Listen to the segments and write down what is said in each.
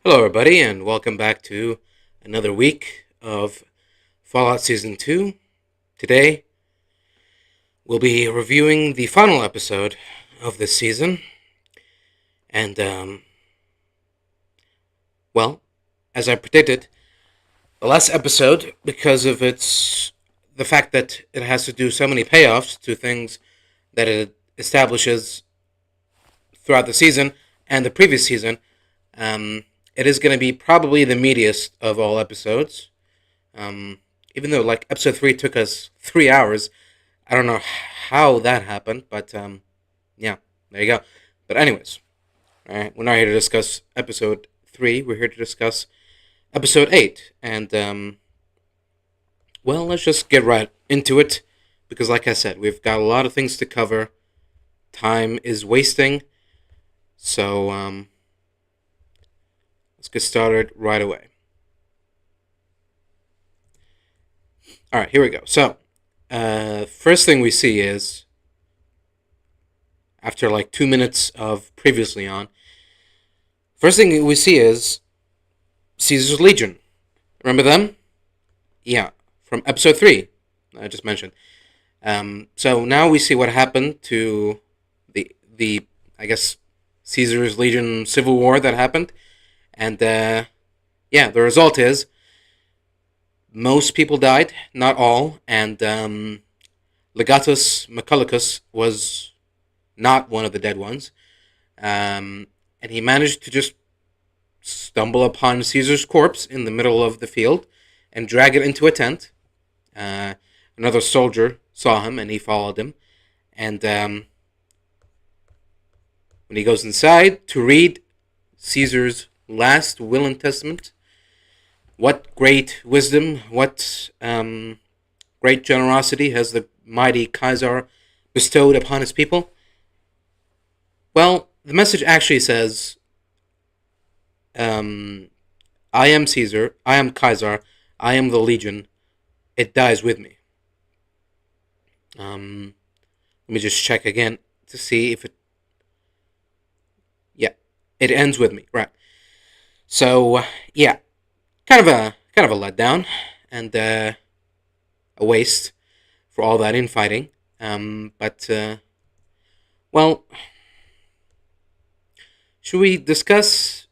Hello, everybody, and welcome back to another week of Fallout Season 2. Today, we'll be reviewing the final episode of this season. And, well, as I predicted, the last episode, because of the fact that it has to do so many payoffs to things that it establishes throughout the season and the previous season, it is going to be probably the meatiest of all episodes. Even though episode 3 took us 3 hours, I don't know how that happened, but yeah, there you go. But anyways, all right, we're not here to discuss episode 3. We're here to discuss episode 8, and well, let's just get right into it because, like I said, we've got a lot of things to cover. Time is wasting, so let's get started right away. All right, here we go. So, first thing we see is, after 2 minutes of previously on, first thing we see is Caesar's Legion. Remember them? Yeah, from episode 3, I just mentioned. So now we see what happened to the I guess, Caesar's Legion civil war that happened. And, yeah, the result is most people died, not all, and Legatus Mecalicus was not one of the dead ones. And he managed to just stumble upon Caesar's corpse in the middle of the field and drag it into a tent. Another soldier saw him and he followed him. And when he goes inside to read Caesar's last will and testament, what great wisdom, what great generosity has the mighty Caesar bestowed upon his people? Well, the message actually says, I am Caesar, I am Caesar, I am the Legion, it dies with me. Let me just check again to see if it... Yeah, it ends with me, right. So, yeah, kind of a letdown and a waste for all that infighting. But well, should we discuss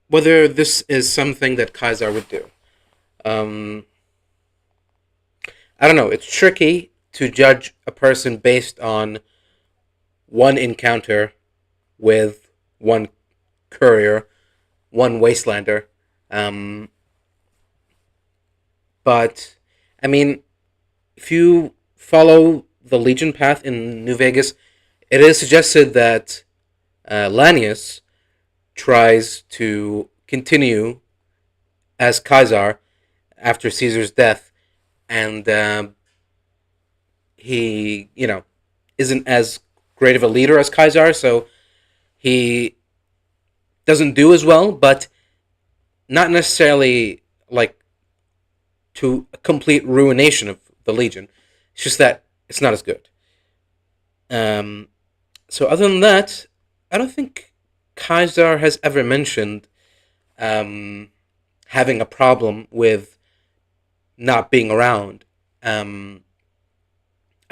whether this is something that Caesar would do? I don't know. It's tricky to judge a person based on one encounter with one courier, one wastelander. But, I mean, if you follow the Legion path in New Vegas, it is suggested that Lanius tries to continue as Caesar after Caesar's death, and he, isn't as great of a leader as Caesar, so he doesn't do as well, but not necessarily to a complete ruination of the Legion. It's just that it's not as good. So other than that, I don't think Caesar has ever mentioned having a problem with not being around. I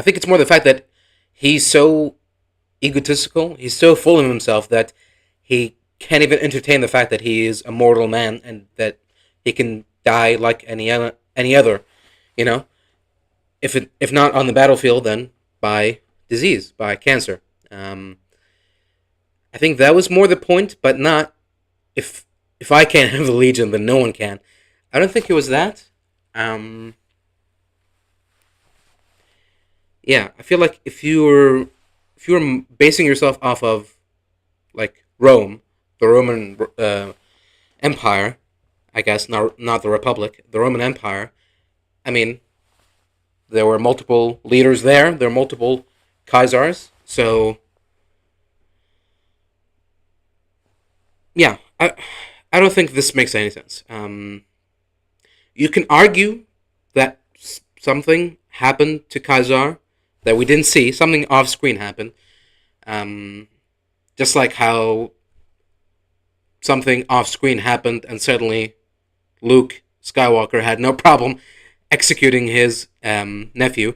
think it's more the fact that he's so egotistical, he's so full of himself that he can't even entertain the fact that he is a mortal man and that he can die like any other, you know. If not on the battlefield, then by disease, by cancer. I think that was more the point, but not if I can't have the Legion, then no one can. I don't think it was that. Yeah, I feel like if you were basing yourself off of Rome, the Roman Empire, I guess not the Republic, the Roman Empire. I mean, there were multiple leaders there. There were multiple Caesars. So yeah, I don't think this makes any sense. You can argue that something happened to Caesar that we didn't see. Something off screen happened. Just like how something off screen happened, and suddenly Luke Skywalker had no problem executing his nephew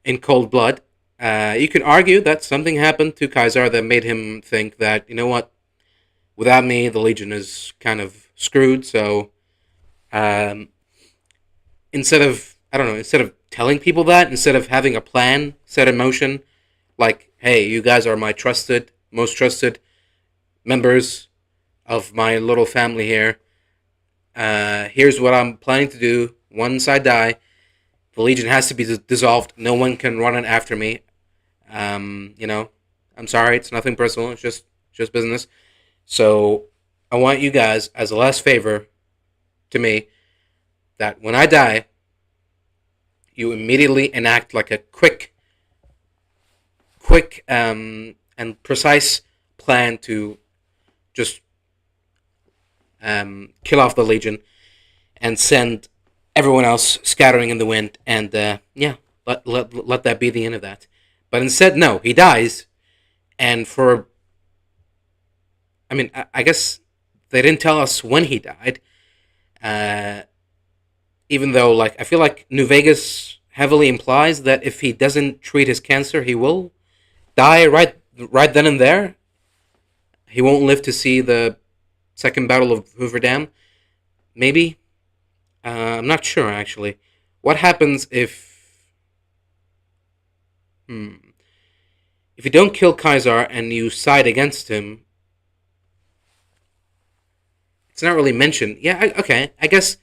in cold blood. You could argue that something happened to Kaiser that made him think that, you know what, without me, the Legion is kind of screwed. So um, instead of telling people that, instead of having a plan set in motion, like, hey, you guys are my most trusted members of my little family here. Here's what I'm planning to do. Once I die, the Legion has to be dissolved. No one can run it after me. You know, I'm sorry. It's nothing personal. It's just business. So I want you guys, as a last favor to me, that when I die, you immediately enact like a quick and precise plan to just kill off the Legion and send everyone else scattering in the wind. And yeah, let that be the end of that. But instead, no, he dies, and for I guess they didn't tell us when he died. Uh, Even though, like, I feel like New Vegas heavily implies that if he doesn't treat his cancer, he will die right then and there. He won't live to see the second battle of Hoover Dam. Maybe. I'm not sure actually. What happens hmm, if you don't kill Kaiser and you side against him? It's not really mentioned. Yeah, okay. I guess.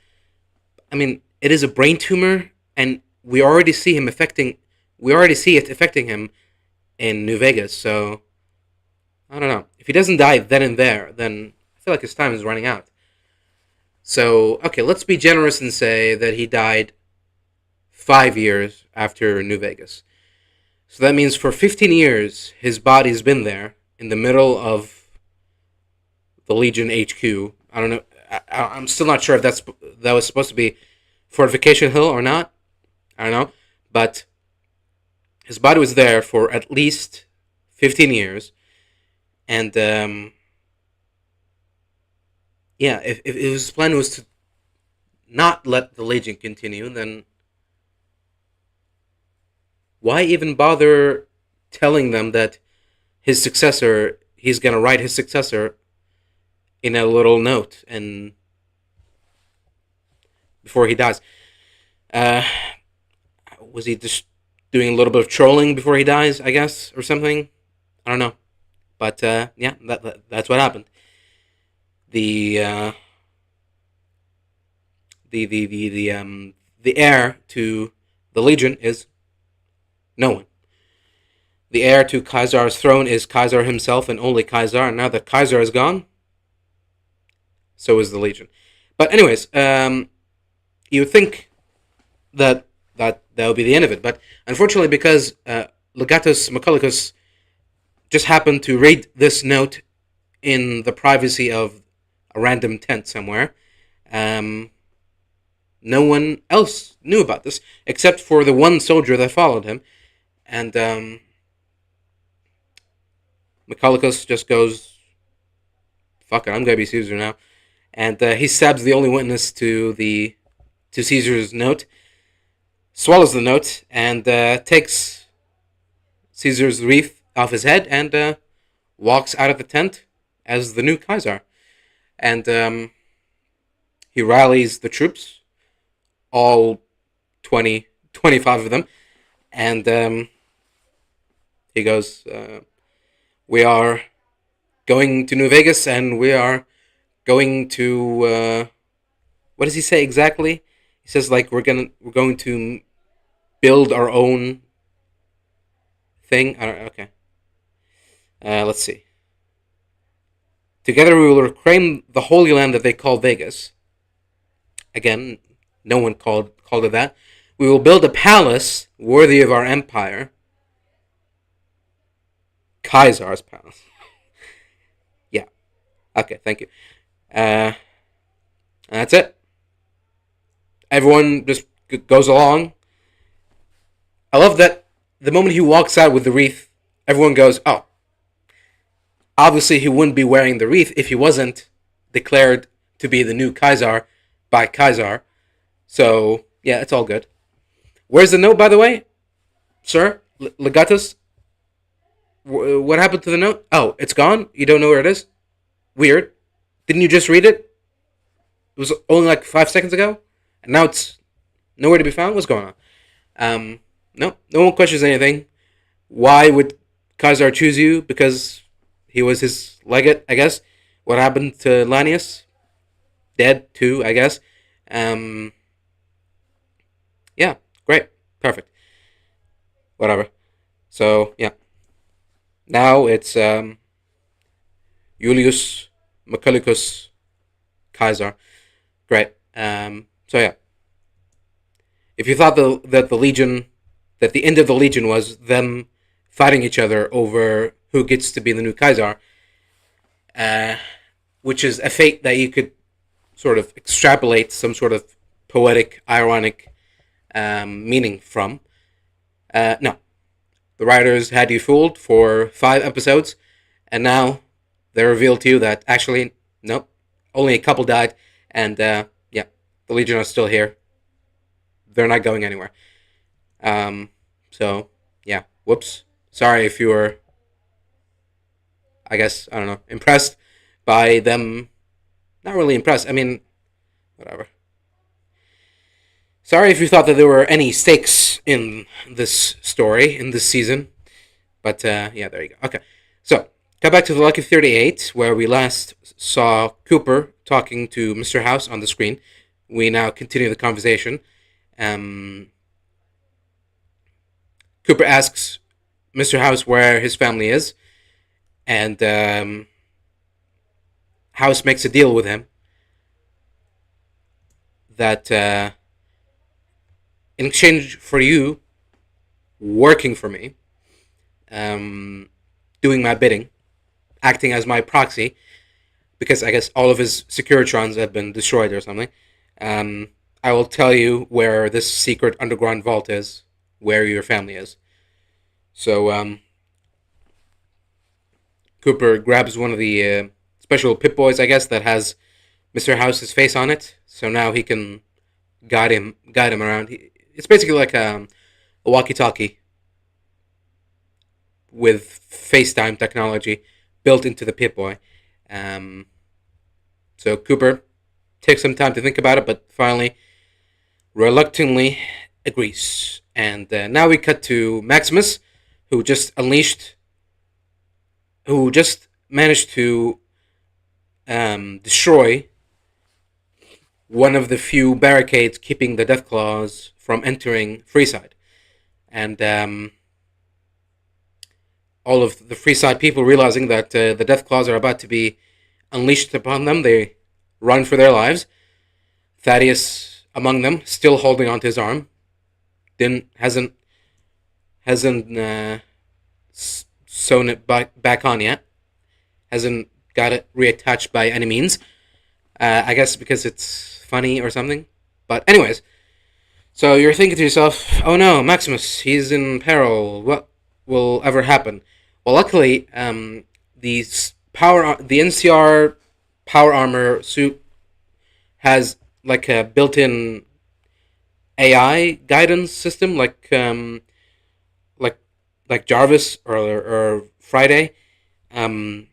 I mean, it is a brain tumor, and we already see him affecting. We already see it affecting him in New Vegas. So I don't know. If he doesn't die then and there, then I feel like his time is running out. So okay, let's be generous and say that he died 5 years after New Vegas. So that means for 15 years, his body's been there in the middle of the Legion HQ. I don't know. I'm still not sure if that was supposed to be Fortification Hill or not. I don't know. But his body was there for at least 15 years. And yeah, if his plan was to not let the Legion continue, then why even bother telling them that he's going to write his successor in a little note and before he dies? Uh, was he just doing a little bit of trolling before he dies, I guess, or something? I don't know. But yeah, that's what happened. The uh, the heir to the Legion is no one. The heir to Kaiser's throne is Kaiser himself and only Kaiser. And now that Kaiser is gone, so is the Legion. But anyways, you would think that would be the end of it, but unfortunately, because Legatus Mechanicus just happened to read this note in the privacy of a random tent somewhere, no one else knew about this except for the one soldier that followed him, and Mechanicus just goes, "Fuck it, I'm gonna be Caesar now," and he stabs the only witness to Caesar's note, swallows the note, and takes Caesar's wreath off his head and walks out of the tent as the new Kaiser. And he rallies the troops, all 25 of them, and he goes, "We are going to New Vegas, and we are going to." What does he say exactly? He says like we're going to build our own thing. I don't, okay. Let's see. Together we will reclaim the Holy Land that they call Vegas. Again, no one called it that. We will build a palace worthy of our empire. Kaiser's palace. Yeah. Okay, thank you. That's it. Everyone just goes along. I love that the moment he walks out with the wreath, everyone goes, "Oh, Obviously, he wouldn't be wearing the wreath if he wasn't declared to be the new Kaiser by Kaiser. So, yeah, it's all good. Where's the note, by the way, sir? Legatus? What happened to the note? Oh, it's gone? You don't know where it is? Weird. Didn't you just read it? It was only like 5 seconds ago? And now it's nowhere to be found? What's going on? No one questions anything. Why would Kaiser choose you? Because he was his legate, I guess. What happened to Lanius? Dead too, I guess. Um, yeah, great, perfect, whatever. So yeah, now it's Julius Macalicus Kaiser. Great. So yeah, if you thought that the Legion, that the end of the Legion was them fighting each other over who gets to be the new Kaiser, uh, which is a fate that you could sort of extrapolate some sort of poetic, ironic meaning from. No, the writers had you fooled for 5 episodes, and now they reveal to you that actually, nope, only a couple died, and yeah, the Legion are still here. They're not going anywhere. So yeah, whoops. Sorry if you were, I guess, I don't know, impressed by them. Not really impressed. I mean, whatever. Sorry if you thought that there were any stakes in this story, in this season. But yeah, there you go. Okay. So, cut back to the Lucky 38, where we last saw Cooper talking to Mr. House on the screen. We now continue the conversation. Um, Cooper asks Mr. House where his family is, and House makes a deal with him that in exchange for you working for me, doing my bidding, acting as my proxy, because I guess all of his Securitrons have been destroyed or something. Um, I will tell you where this secret underground vault is, where your family is. So Cooper grabs one of the special Pip Boys, I guess, that has Mr. House's face on it. So now he can guide him around. It's basically like a walkie-talkie with FaceTime technology built into the Pip Boy. Um, so Cooper takes some time to think about it, but finally, reluctantly agrees. And now we cut to Maximus, who just managed to destroy one of the few barricades keeping the Deathclaws from entering Freeside. And all of the Freeside people realizing that the Deathclaws are about to be unleashed upon them, they run for their lives. Thaddeus among them, still holding onto his arm, didn't hasn't sewn it back on yet. Hasn't got it reattached by any means. I guess because it's funny or something. But anyways, so you're thinking to yourself, "Oh no, Maximus, he's in peril. What will ever happen?" Well, luckily, the NCR power armor suit has like a built-in AI guidance system, like like Jarvis or Friday, um,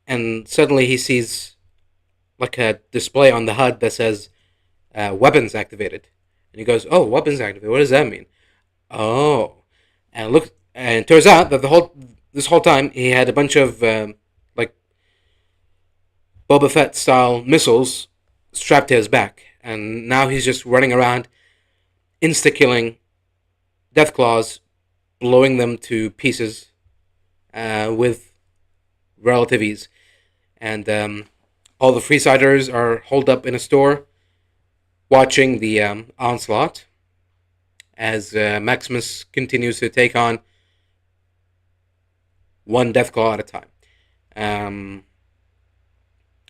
and suddenly he sees like a display on the HUD that says weapons activated, and he goes, "Oh, weapons activated. What does that mean?" Oh, and it turns out that this whole time he had a bunch of like Boba Fett style missiles strapped to his back, and now he's just running around, insta killing Deathclaws, blowing them to pieces with relative ease. And all the Freesiders are holed up in a store, watching the onslaught as Maximus continues to take on one Deathclaw at a time.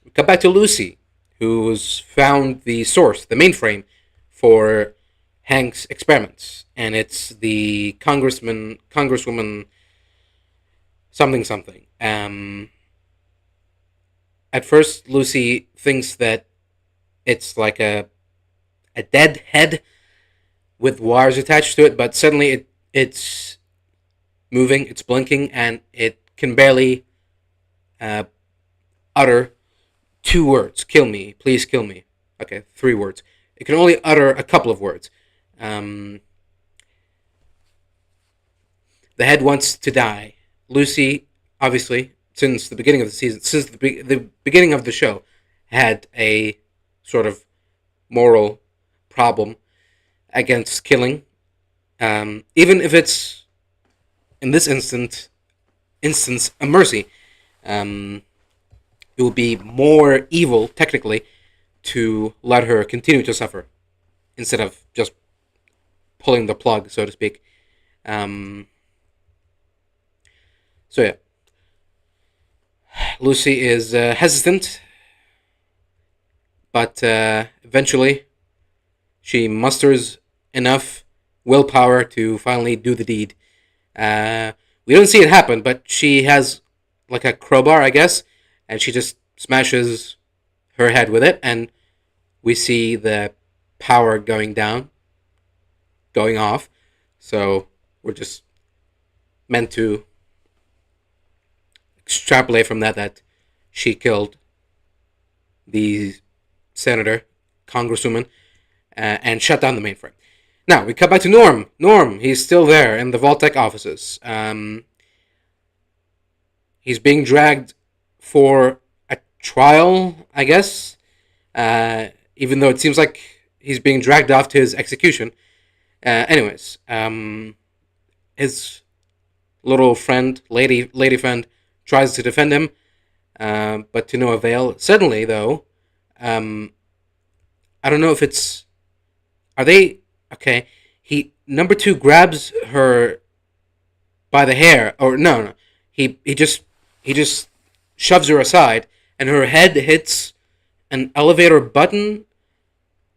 We come back to Lucy, who's found the source, the mainframe for Hank's experiments, and it's the Congresswoman something something. At first, Lucy thinks that it's like a dead head with wires attached to it, but suddenly it's moving, it's blinking, and it can barely uh, utter two words. Kill me, please kill me. Okay, three words. It can only utter a couple of words. Um, the head wants to die. Lucy, obviously, since the beginning of the season, since the beginning of the show, had a sort of moral problem against killing, even if it's in this instance a mercy. Um, it would be more evil, technically, to let her continue to suffer instead of just pulling the plug, so to speak. Um, so yeah, Lucy is hesitant, but eventually she musters enough willpower to finally do the deed. We don't see it happen, but she has like a crowbar, I guess, and she just smashes her head with it, and we see the power going down, going off. So we're just meant to extrapolate from that she killed the senator, congresswoman, and shut down the mainframe. Now we cut back to Norm. Norm, he's still there in the Vault-Tec offices. He's being dragged for a trial, I guess. Even though it seems like he's being dragged off to his execution. Anyways, his little friend, lady friend, tries to defend him, but to no avail. Suddenly, though, I don't know if it's. Are they okay? Number two grabs her by the hair, or no. He just shoves her aside, and her head hits an elevator button,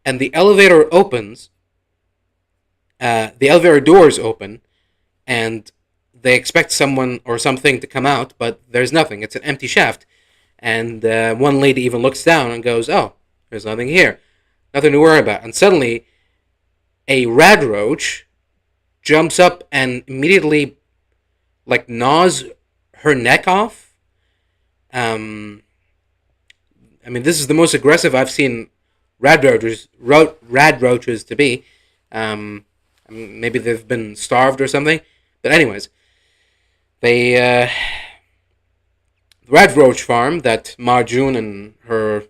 and the elevator opens. The elevator doors open, and they expect someone or something to come out, but there's nothing. It's an empty shaft, and one lady even looks down and goes, "Oh, there's nothing here, nothing to worry about." And suddenly, a rad roach jumps up and immediately, like, gnaws her neck off. I mean, this is the most aggressive I've seen rad roaches to be. Maybe they've been starved or something. But anyways, the rad roach farm that Marjoon and her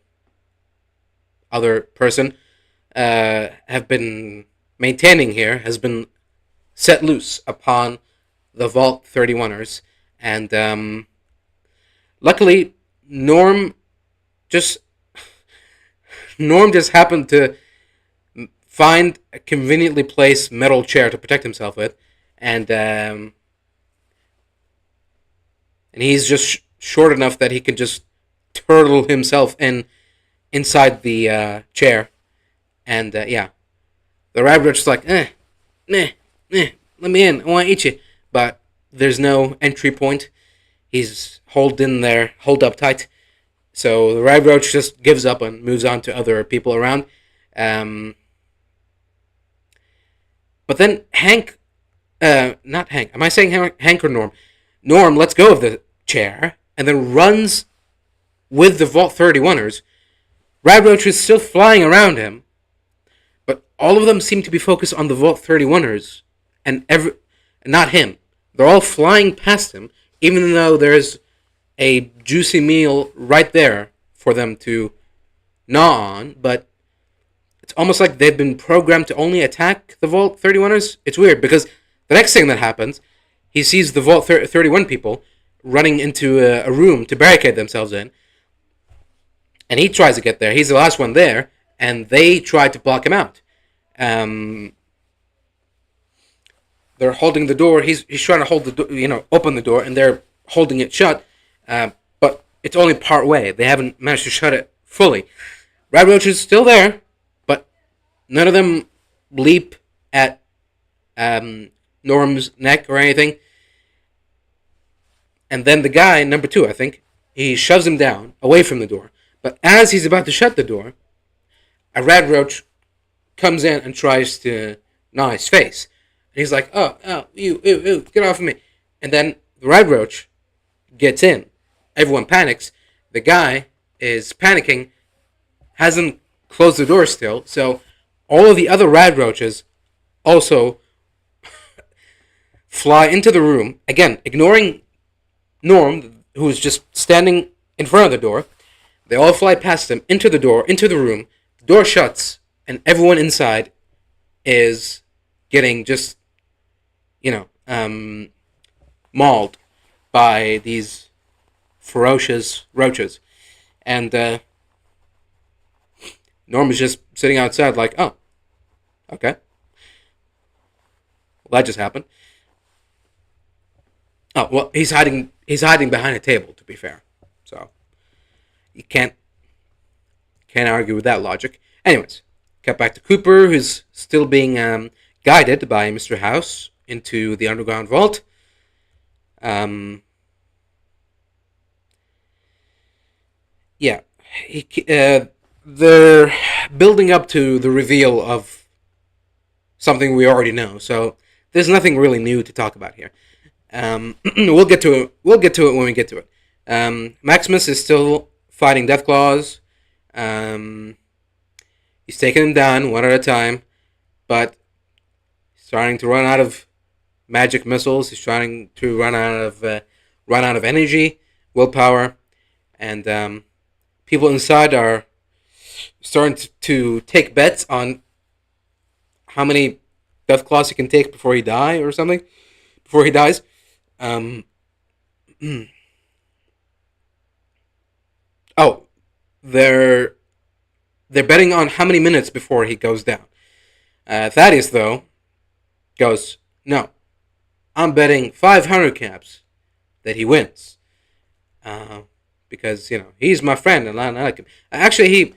other person have been maintaining here has been set loose upon the Vault 31ers. And luckily, Norm just happened to find a conveniently placed metal chair to protect himself with, and he's just short enough that he can just turtle himself inside the chair, and yeah, the rabbit's like, let me in, I want to eat you, but there's no entry point. He's holed up tight. So the rag roach just gives up and moves on to other people around. But then Hank, not Hank, am I saying Hank or Norm? Norm lets go of the chair and then runs with the Vault 31ers. Rag roach is still flying around him, but all of them seem to be focused on the Vault 31ers and not him. They're all flying past him, even though there's a juicy meal right there for them to gnaw on, but it's almost like they've been programmed to only attack the Vault 31ers. It's weird, because the next thing that happens, he sees the Vault 31 people running into a room to barricade themselves in, and he tries to get there. He's the last one there, and they try to block him out. They're holding the door. He's trying to hold the door, open the door, and they're holding it shut. But it's only part way. They haven't managed to shut it fully. Rad Roach is still there, but none of them leap at Norm's neck or anything. And then the guy, number two, I think, he shoves him down away from the door. But as he's about to shut the door, a red roach comes in and tries to gnaw his face. And he's like, oh, you, get off of me. And then the red roach gets in. Everyone panics. The guy is panicking, hasn't closed the door still, so all of the other red roaches also fly into the room, again, ignoring Norm, who's just standing in front of the door. They all fly past him, into the door, into the room. The door shuts, and everyone inside is getting just, you know, mauled by these ferocious roaches. And Norm is just sitting outside like, oh, okay. Well, that just happened. Oh, well, he's hiding behind a table, to be fair. So you can't argue with that logic. Anyways, cut back to Cooper, who's still being guided by Mr. House into the underground vault. Yeah, they're building up to the reveal of something we already know, so there's nothing really new to talk about here. We'll get to it. We'll get to it when we get to it. Maximus is still fighting Deathclaws. He's taking them down one at a time, but he's starting to run out of magic missiles. He's trying to run out of energy, willpower, and people inside are starting to take bets on how many Deathclaws he can take before he dies or something. Before he dies. Oh, they're betting on how many minutes before he goes down. Thaddeus, though, goes, no, I'm betting 500 caps that he wins. Because, he's my friend and I like him. Actually, he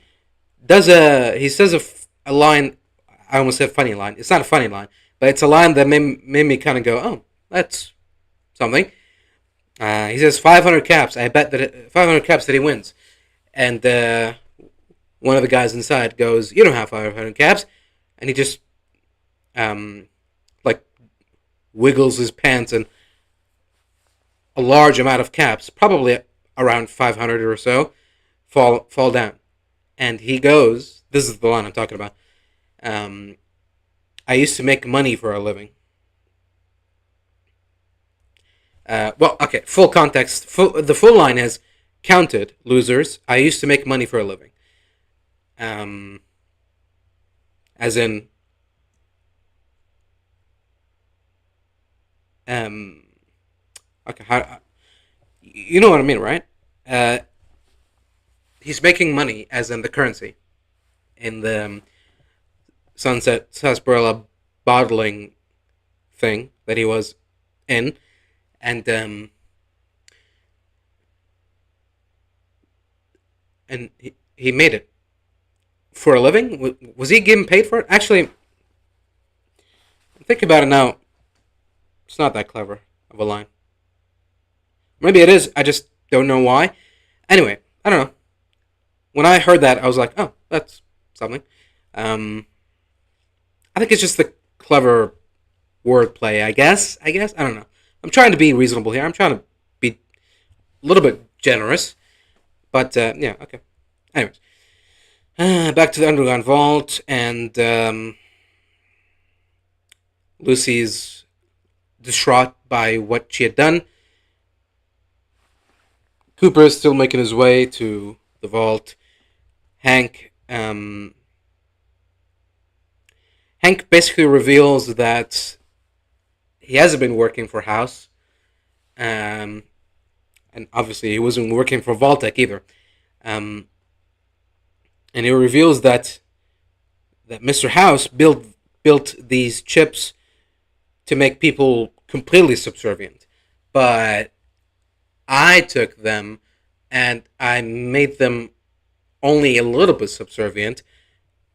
says a line, I almost said funny line. It's not a funny line, but it's a line that made me kind of go, oh, that's something. He says 500 caps. I bet that 500 caps that he wins. And one of the guys inside goes, you don't have 500 caps. And he just, wiggles his pants and a large amount of caps, probably around 500 or so, fall down. And he goes, this is the line I'm talking about, I used to make money for a living. Full context. The full line is, counted, losers, I used to make money for a living. As in, you know what I mean, right? He's making money, as in the currency, in the Sunset Sarsaparilla bottling thing that he was in, and he made it for a living. Was he getting paid for it? Actually, think about it now. It's not that clever of a line. Maybe it is. I just don't know why. Anyway, I don't know. When I heard that, I was like, oh, that's something. I think it's just the clever wordplay, I guess. I don't know. I'm trying to be reasonable here. I'm trying to be a little bit generous. But, yeah, okay. Anyways. Back to the underground vault, and Lucy's distraught by what she had done. Cooper is still making his way to the vault. Hank basically reveals that he hasn't been working for House. And obviously he wasn't working for Vault-Tec either. And he reveals that Mr. House built these chips to make people completely subservient. But I took them and I made them only a little bit subservient.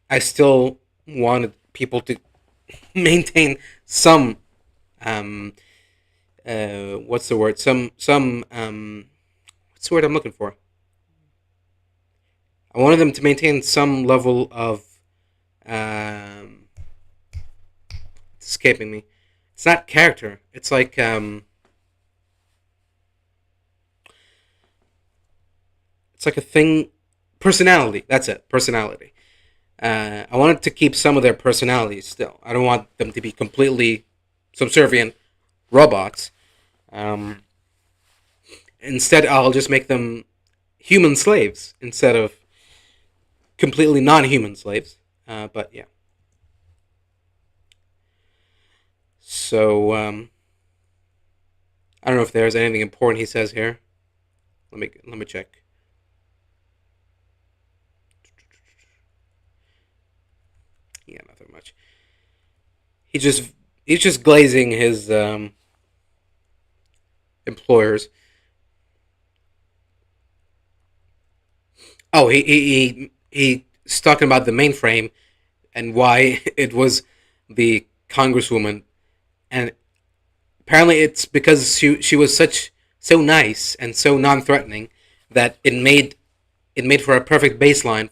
I still wanted people to maintain some what's the word? What's the word I'm looking for? I wanted them to maintain some level of um, it's escaping me. It's not character. It's like it's like a thing. Personality. That's it. Personality. I wanted to keep some of their personalities still. I don't want them to be completely subservient robots. Um, Instead, I'll just make them human slaves instead of completely non-human slaves. But yeah. So I don't know if there's anything important he says here. Let me check. Yeah, nothing much. He just he's just glazing his employers. Oh, he's talking about the mainframe and why it was the congresswoman, and apparently it's because she was so nice and so non-threatening that it made for a perfect baseline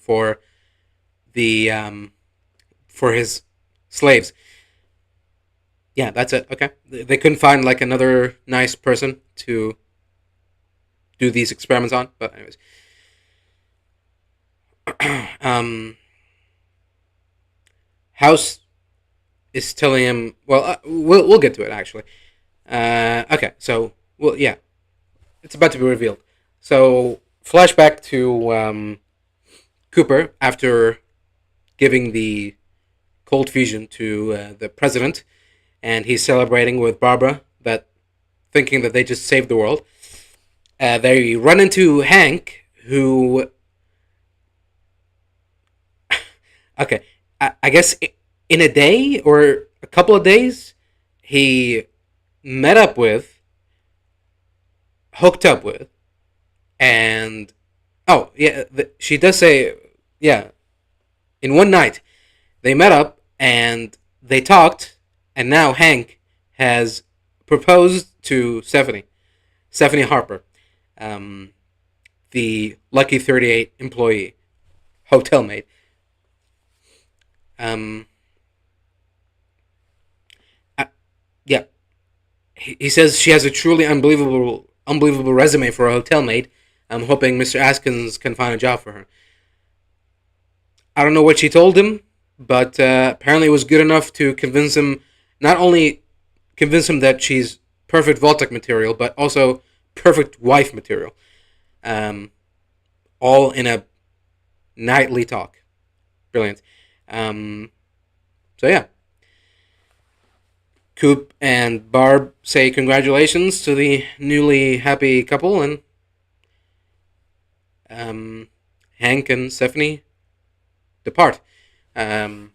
the for his slaves. Yeah, that's it. Okay, they couldn't find like another nice person to do these experiments on. But anyways, um, House is telling him. Well, we'll get to it actually. Okay, so well, yeah, it's about to be revealed. So flashback to Cooper after giving the cold fusion to the president, and he's celebrating with Barbara, that thinking that they just saved the world. They run into Hank, who, okay, I guess in a day or a couple of days, he met up with, hooked up with, and oh yeah, she does say, yeah, in one night they met up and they talked, and now Hank has proposed to Stephanie Harper, um, the Lucky 38 employee, hotel maid. Um, uh, yeah, he says she has a truly unbelievable resume for a hotel maid. I'm hoping Mr. Askins can find a job for her. I don't know what she told him, but apparently it was good enough to convince him, not only convince him that she's perfect Voltec material, but also perfect wife material. Um, all in a nightly talk. Brilliant. Um, so yeah, Coop and Barb say congratulations to the newly happy couple, and um, Hank and Stephanie depart. Um,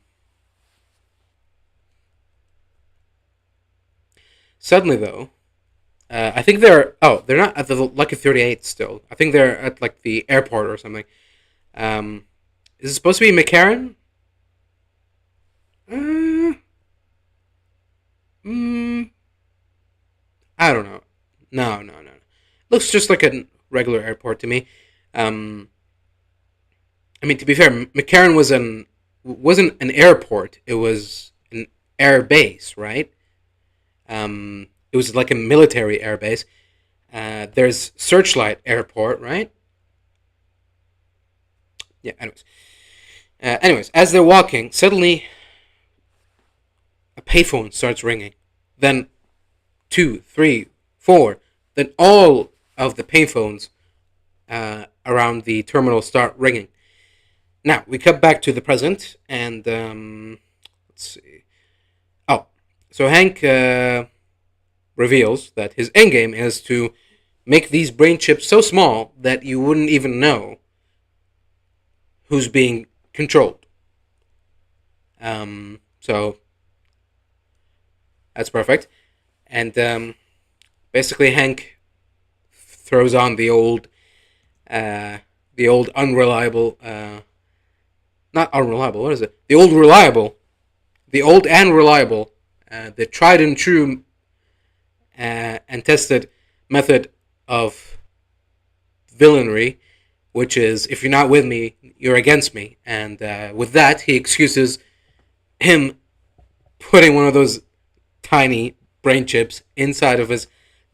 Suddenly, though, I think they're not at the Lucky 38 still. I think they're at like the airport or something. Um, is it supposed to be McCarran? Uh, mm, I don't know. No, no, no. Looks just like a regular airport to me. Um, I mean, to be fair, McCarran wasn't an airport. It was an air base, right? It was like a military air base. There's Searchlight Airport, right? Yeah. Anyways, as they're walking, suddenly a payphone starts ringing. Then two, three, four. Then all of the payphones around the terminal start ringing. Now we cut back to the present, and let's see. Oh, so Hank reveals that his endgame is to make these brain chips so small that you wouldn't even know who's being controlled. So that's perfect. And basically, Hank throws on uh, the old unreliable, not unreliable. What is it? The old and reliable, the tried and true and tested method of villainy, which is if you're not with me, you're against me. And with that, he excuses him putting one of those tiny brain chips inside of his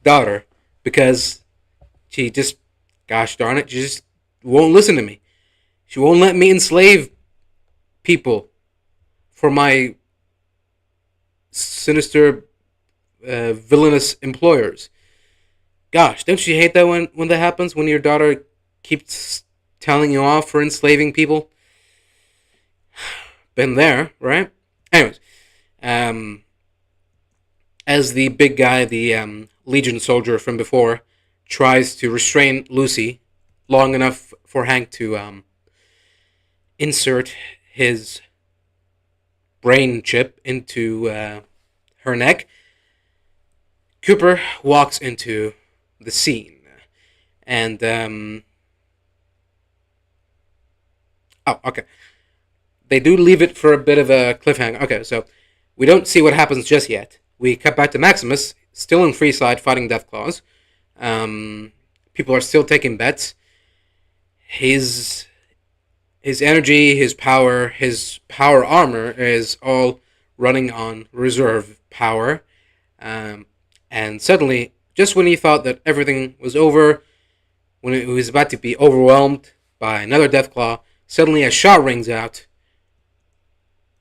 daughter because she just, gosh darn it, she just won't listen to me. She won't let me enslave people for my sinister, villainous employers. Gosh, don't you hate that when that happens? When your daughter keeps telling you off for enslaving people? Been there, right? Anyways, um, as the big guy, the Legion soldier from before, tries to restrain Lucy long enough for Hank to insert his brain chip into her neck, Cooper walks into the scene. And, oh, okay. They do leave it for a bit of a cliffhanger. Okay, so we don't see what happens just yet. We cut back to Maximus, still in Freeside fighting Deathclaws. People are still taking bets. His energy, his power armor is all running on reserve power. And suddenly, just when he thought that everything was over, when he was about to be overwhelmed by another Deathclaw, suddenly a shot rings out.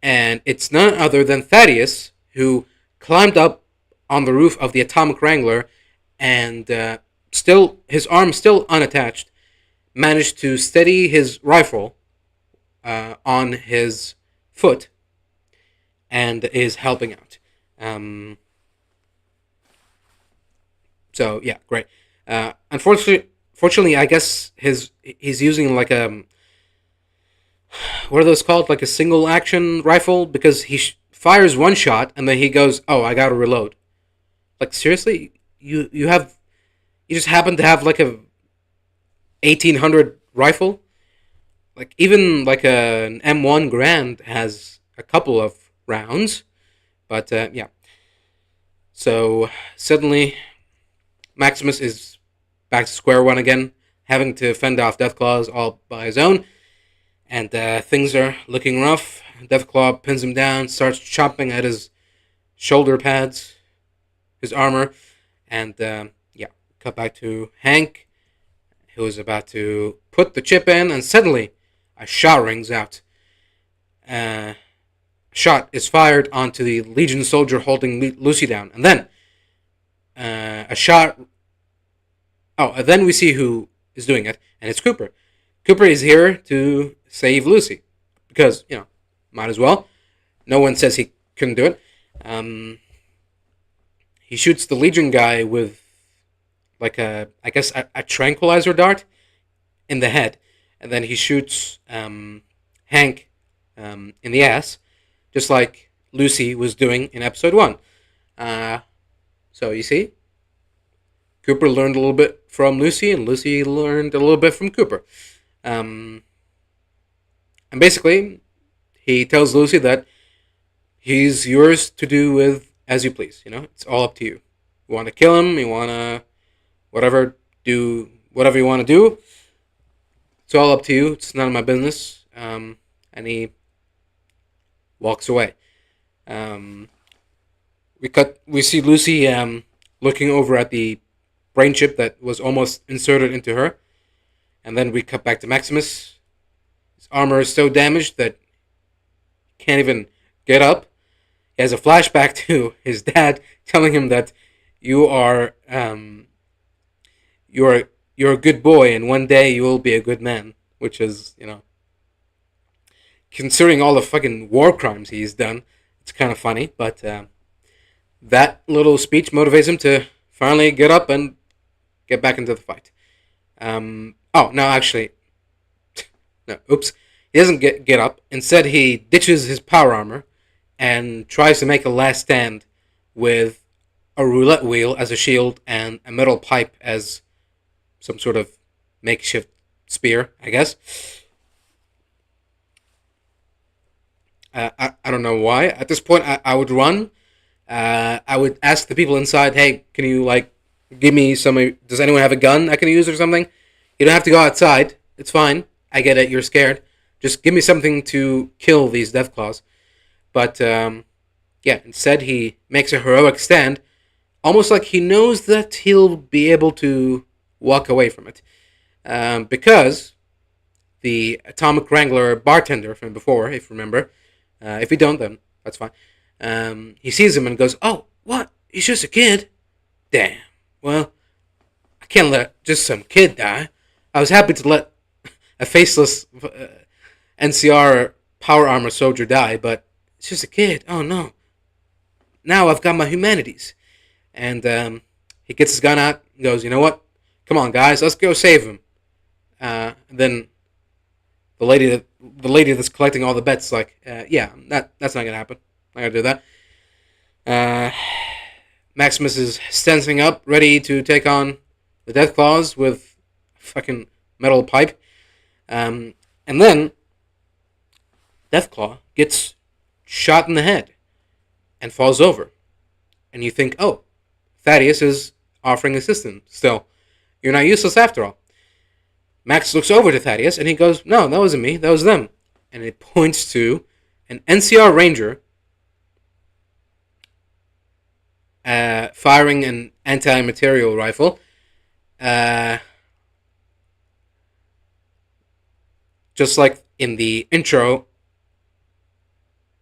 And it's none other than Thaddeus, who climbed up on the roof of the Atomic Wrangler and still, his arm still unattached, managed to steady his rifle on his foot and is helping out. So yeah, great. Unfortunately, I guess he's using like a, what are those called? Like a single action rifle, because he fires one shot and then he goes, "Oh, I gotta reload." Like seriously, you just happen to have like a 1800 rifle? Like even like an M1 Grand has a couple of rounds, but yeah. So suddenly, Maximus is back to square one again, having to fend off Deathclaws all by his own, and things are looking rough. Deathclaw pins him down, starts chopping at his shoulder pads, his armor, and yeah, cut back to Hank, who is about to put the chip in, and suddenly a shot rings out. A shot is fired onto the Legion soldier holding Lucy down, and then a shot. Oh, and then we see who is doing it, and it's Cooper. Cooper is here to save Lucy because might as well. No one says he couldn't do it. He shoots the Legion guy with like I guess a tranquilizer dart in the head, and then he shoots Hank in the ass, just like Lucy was doing in episode 1. So you see, Cooper learned a little bit from Lucy, and Lucy learned a little bit from Cooper. And basically, he tells Lucy that he's yours to do with as you please. It's all up to you. You want to kill him, you want to do whatever you want to do. It's all up to you. It's none of my business. And he walks away. We see Lucy looking over at the brain chip that was almost inserted into her, and then we cut back to Maximus. His armor is so damaged that he can't even get up. He has a flashback to his dad telling him that you're a good boy, and one day you will be a good man. Which is, considering all the fucking war crimes he's done, it's kind of funny. But that little speech motivates him to finally get up and get back into the fight. Oh, no, actually, no, oops. He doesn't get up. Instead, he ditches his power armor and tries to make a last stand with a roulette wheel as a shield and a metal pipe as some sort of makeshift spear, I guess. I don't know why. At this point, I would run, I would ask the people inside, hey, can you like give me some? Does anyone have a gun I can use or something? You don't have to go outside. It's fine. I get it. You're scared. Just give me something to kill these Deathclaws. But yeah, instead he makes a heroic stand, almost like he knows that he'll be able to walk away from it, because the Atomic Wrangler bartender from before, if you remember, if you don't, then that's fine. He sees him and goes, "Oh, what? He's just a kid. Damn. Well, I can't let just some kid die. I was happy to let a faceless NCR power armor soldier die, but it's just a kid. Oh no. Now I've got my humanities." And he gets his gun out and goes, "You know what? Come on, guys, let's go save him." Then the lady that's collecting all the bets, like, "Yeah, that's not gonna happen. I'm not gonna do that." Uh, Maximus is tensing up, ready to take on the Deathclaws with a fucking metal pipe. And then Deathclaw gets shot in the head and falls over. And you think, oh, Thaddeus is offering assistance still. You're not useless after all. Max looks over to Thaddeus and he goes, "No, that wasn't me, that was them." And it points to an NCR Ranger firing an anti-material rifle. Just like in the intro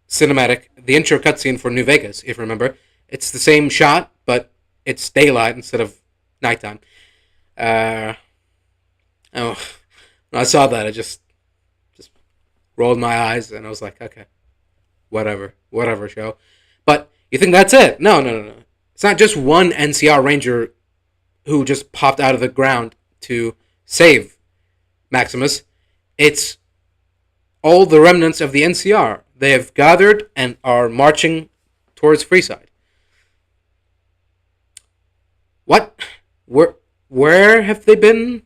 cinematic, the intro cutscene for New Vegas, if you remember. It's the same shot, but it's daylight instead of nighttime. Oh, when I saw that, I just rolled my eyes and I was like, okay, whatever, show. But you think that's it? No. It's not just one NCR Ranger who just popped out of the ground to save Maximus. It's all the remnants of the NCR. They have gathered and are marching towards Freeside. What? Where have they been?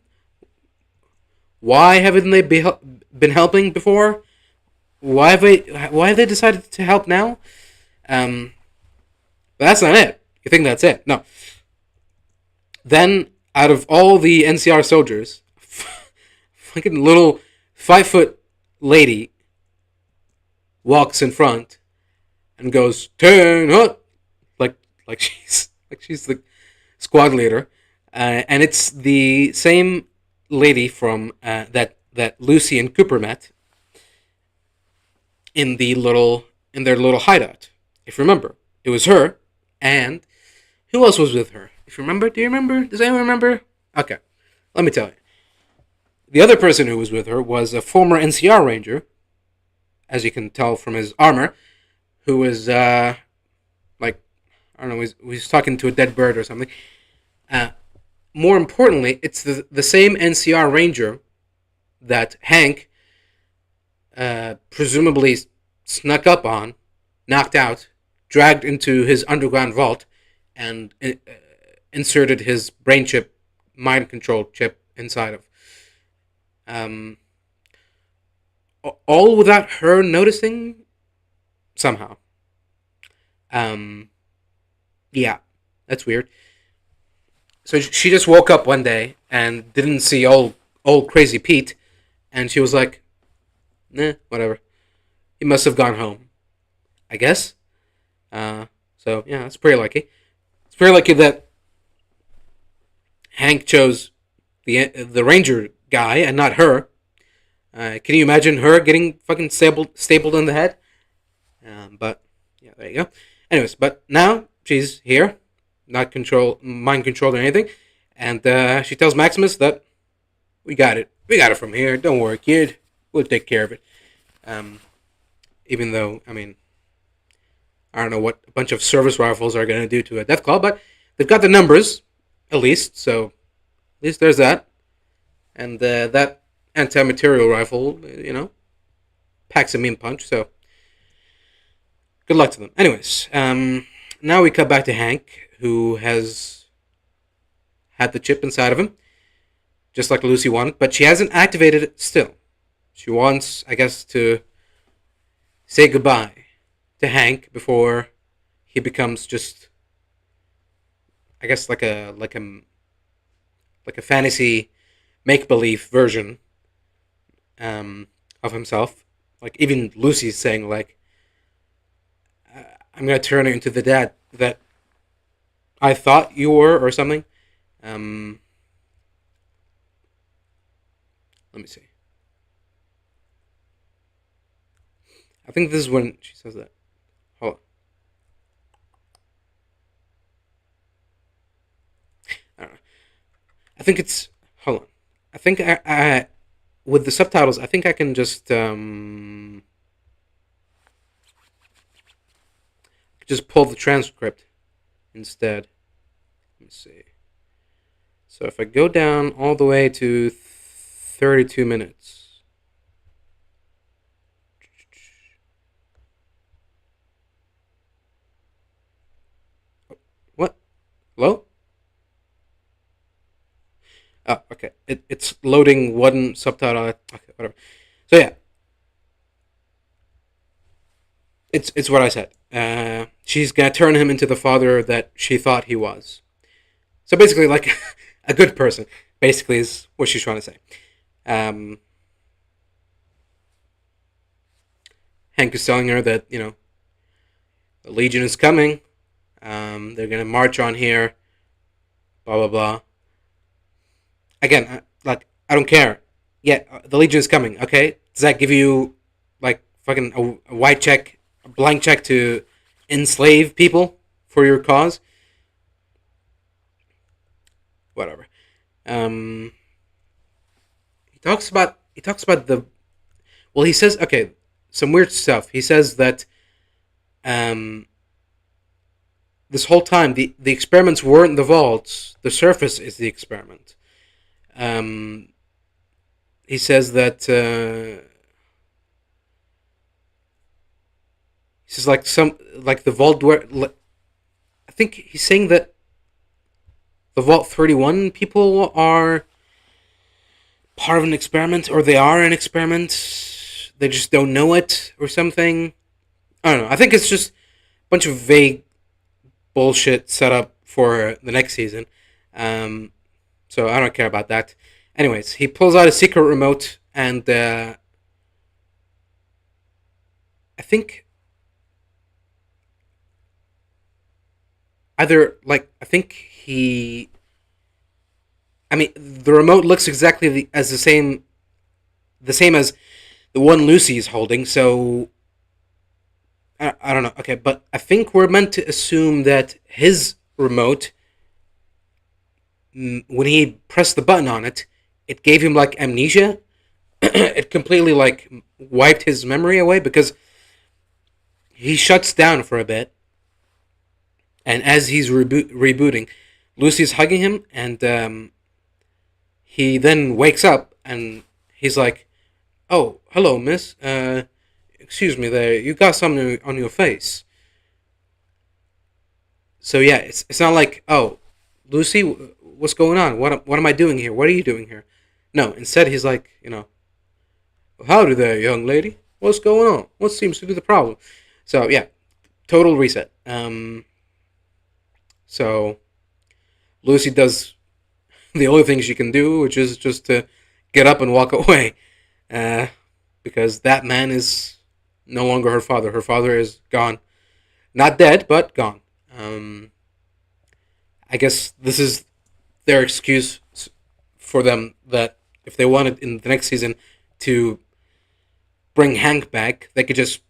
Why haven't they been helping before? Why have they decided to help now? But that's not it. You think that's it? No. Then, out of all the NCR soldiers, fucking little 5-foot lady walks in front and goes, "Turn up," like she's the squad leader, and it's the same lady from that Lucy and Cooper met in their little hideout. If you remember, it was her, and who else was with her? If you remember, do you remember? Does anyone remember? Okay, let me tell you. The other person who was with her was a former NCR Ranger, as you can tell from his armor, who was like, I don't know, he's talking to a dead bird or something. More importantly, it's the same NCR Ranger that Hank presumably snuck up on, knocked out, dragged into his underground vault, and inserted his brain chip, mind control chip inside of. All without her noticing somehow. Yeah, that's weird. So she just woke up one day and didn't see old crazy Pete, and she was like, "Nah, whatever. He must have gone home, I guess." So yeah, it's pretty lucky. It's pretty lucky that Hank chose the Ranger guy and not her. Can you imagine her getting fucking stapled in the head? But yeah, there you go. Anyways, but now she's here, not mind controlled or anything, and she tells Maximus that we got it from here. Don't worry, kid. We'll take care of it. Even though, I mean, I don't know what a bunch of service rifles are going to do to a Deathclaw, but they've got the numbers, at least, so at least there's that. And that anti-material rifle, packs a mean punch, so good luck to them. Anyways, now we cut back to Hank, who has had the chip inside of him, just like Lucy wanted, but she hasn't activated it still. She wants, I guess, to say goodbye to Hank before he becomes just, I guess, like a fantasy make believe version um, of himself. Like even Lucy's saying like, "I'm gonna turn her into the dad that I thought you were," or something. Um, Let me see. I think this is when she says that. Hold on. I don't know. I think it's. Hold on. I think I with the subtitles. I think I can just pull the transcript instead. Let me see. So if I go down all the way to 32 minutes. What? Hello? Oh, okay. It's loading one subtitle. Okay, whatever. So yeah, it's what I said. She's gonna turn him into the father that she thought he was. So basically, like a good person. Basically, is what she's trying to say. Um, Hank is telling her that the Legion is coming. They're gonna march on here. Blah blah blah. Again, like I don't care. Yeah, the Legion is coming. Okay, does that give you like fucking a white check, a blank check to enslave people for your cause? Whatever. Um, he talks about the well. He says okay, some weird stuff. He says that um, this whole time the experiments weren't the vaults. The surface is the experiment. Um, he says that he says like some like the vault where I think he's saying that the Vault 31 people are part of an experiment, or they are an experiment. They just don't know it, or something. I don't know. I think it's just a bunch of vague bullshit set up for the next season. Um, so I don't care about that. Anyways, he pulls out a secret remote, and I think I think he. I mean, the remote looks exactly as the same as the one Lucy's holding. So I don't know. Okay, but I think we're meant to assume that his remote, when he pressed the button on it, it gave him like amnesia. It completely like wiped his memory away because he shuts down for a bit, and as he's rebooting, Lucy's hugging him, and he then wakes up and he's like, "Oh, hello, miss. Excuse me, there. You got something on your face." So yeah, it's not like, "Oh, Lucy, what's going on? What am I doing here? What are you doing here?" No, instead he's like, "Howdy there, young lady. What's going on? What seems to be the problem?" So yeah, total reset. So Lucy does the only thing she can do, which is just to get up and walk away, uh, because that man is no longer her father. Her father is gone, not dead, but gone. Um, I guess this is their excuse for them that if they wanted in the next season to bring Hank back, they could just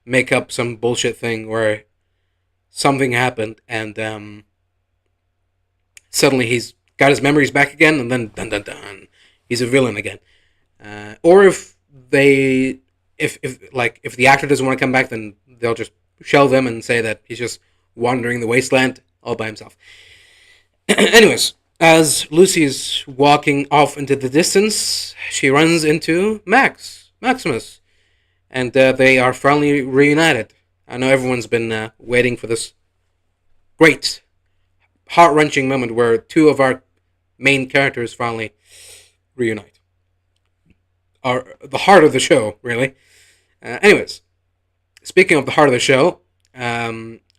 make up some bullshit thing where something happened and suddenly he's got his memories back again, and then dun dun dun, he's a villain again. Or if they, if the actor doesn't want to come back, then they'll just shelve him and say that he's just wandering the wasteland all by himself. Anyways, as Lucy's walking off into the distance, she runs into Maximus, and they are finally reunited. I know everyone's been waiting for this great, heart wrenching moment where two of our main characters finally reunite. Are the heart of the show, really. Anyways, speaking of the heart of the show,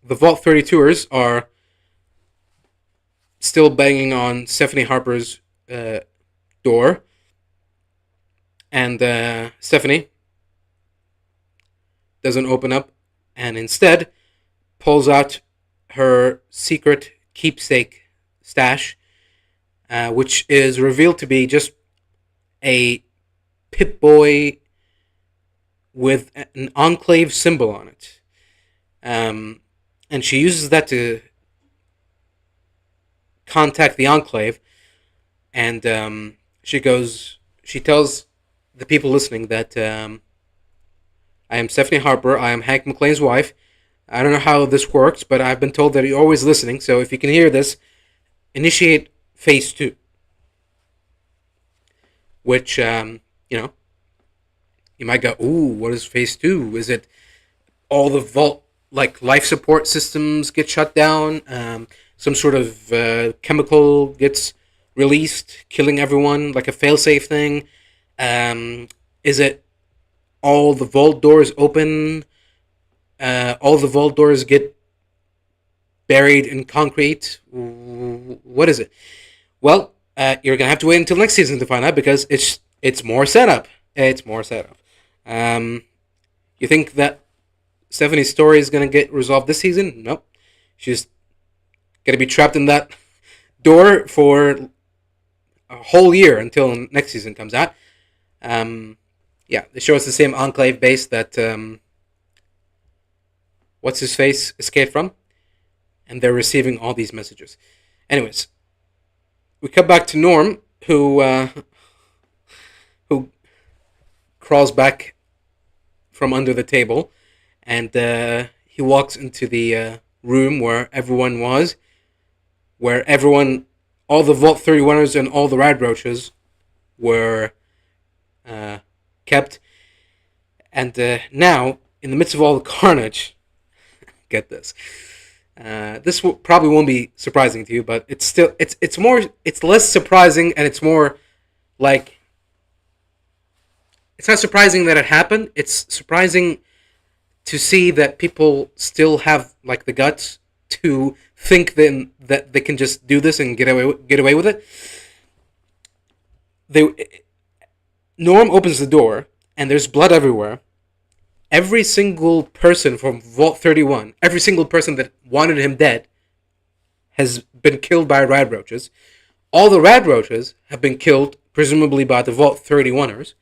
the Vault 32ers are still banging on Stephanie Harper's door, and Stephanie doesn't open up, and instead pulls out her secret keepsake stash, which is revealed to be just a Pip-Boy with an Enclave symbol on it. And she uses that to contact the Enclave, and she tells the people listening that I am Stephanie Harper, I am Hank McLean's wife. I don't know how this works, but I've been told that you're always listening, so if you can hear this, initiate phase 2. Which, you might go, ooh, what is phase 2? Is it all the vault, like, life support systems get shut down? Some sort of chemical gets released, killing everyone, like a failsafe thing? Is it all the vault doors open? All the vault doors get buried in concrete? What is it? Well, you're gonna have to wait until next season to find out, because it's more setup. It's more setup. You think that Stephanie's story is gonna get resolved this season? Nope. She's gonna be trapped in that door for a whole year until next season comes out. Yeah, they show us the same Enclave base that what's his face escaped from, and they're receiving all these messages. Anyways, we come back to Norm, who crawls back from under the table, and he walks into the room where everyone was, where everyone, all the Vault 31ers and all the Radroaches were kept, and now, in the midst of all the carnage, get this. This probably won't be surprising to you, but it's less surprising, and it's more like, it's not surprising that it happened. It's surprising to see that people still have, like, the guts to think then that they can just do this and get away with it. Norm opens the door, and there's blood everywhere. Every single person from Vault 31, every single person that wanted him dead, has been killed by Radroaches. All the Radroaches have been killed, presumably by the Vault 31ers.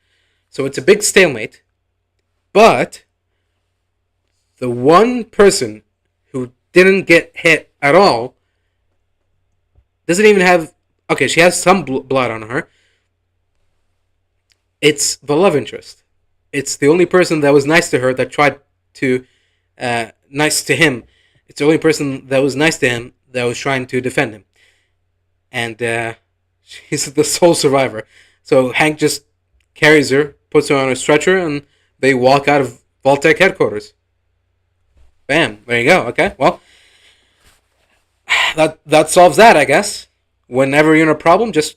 So it's a big stalemate. But the one person who didn't get hit at all doesn't even have... Okay, she has some blood on her. It's the love interest. It's the only person that was nice to her, that tried to... nice to him. It's the only person that was nice to him that was trying to defend him. And she's the sole survivor. So Hank just carries her, puts her on a stretcher, and they walk out of Vault-Tec headquarters. Bam. There you go. Okay, well, that solves that, I guess. Whenever you're in a problem, just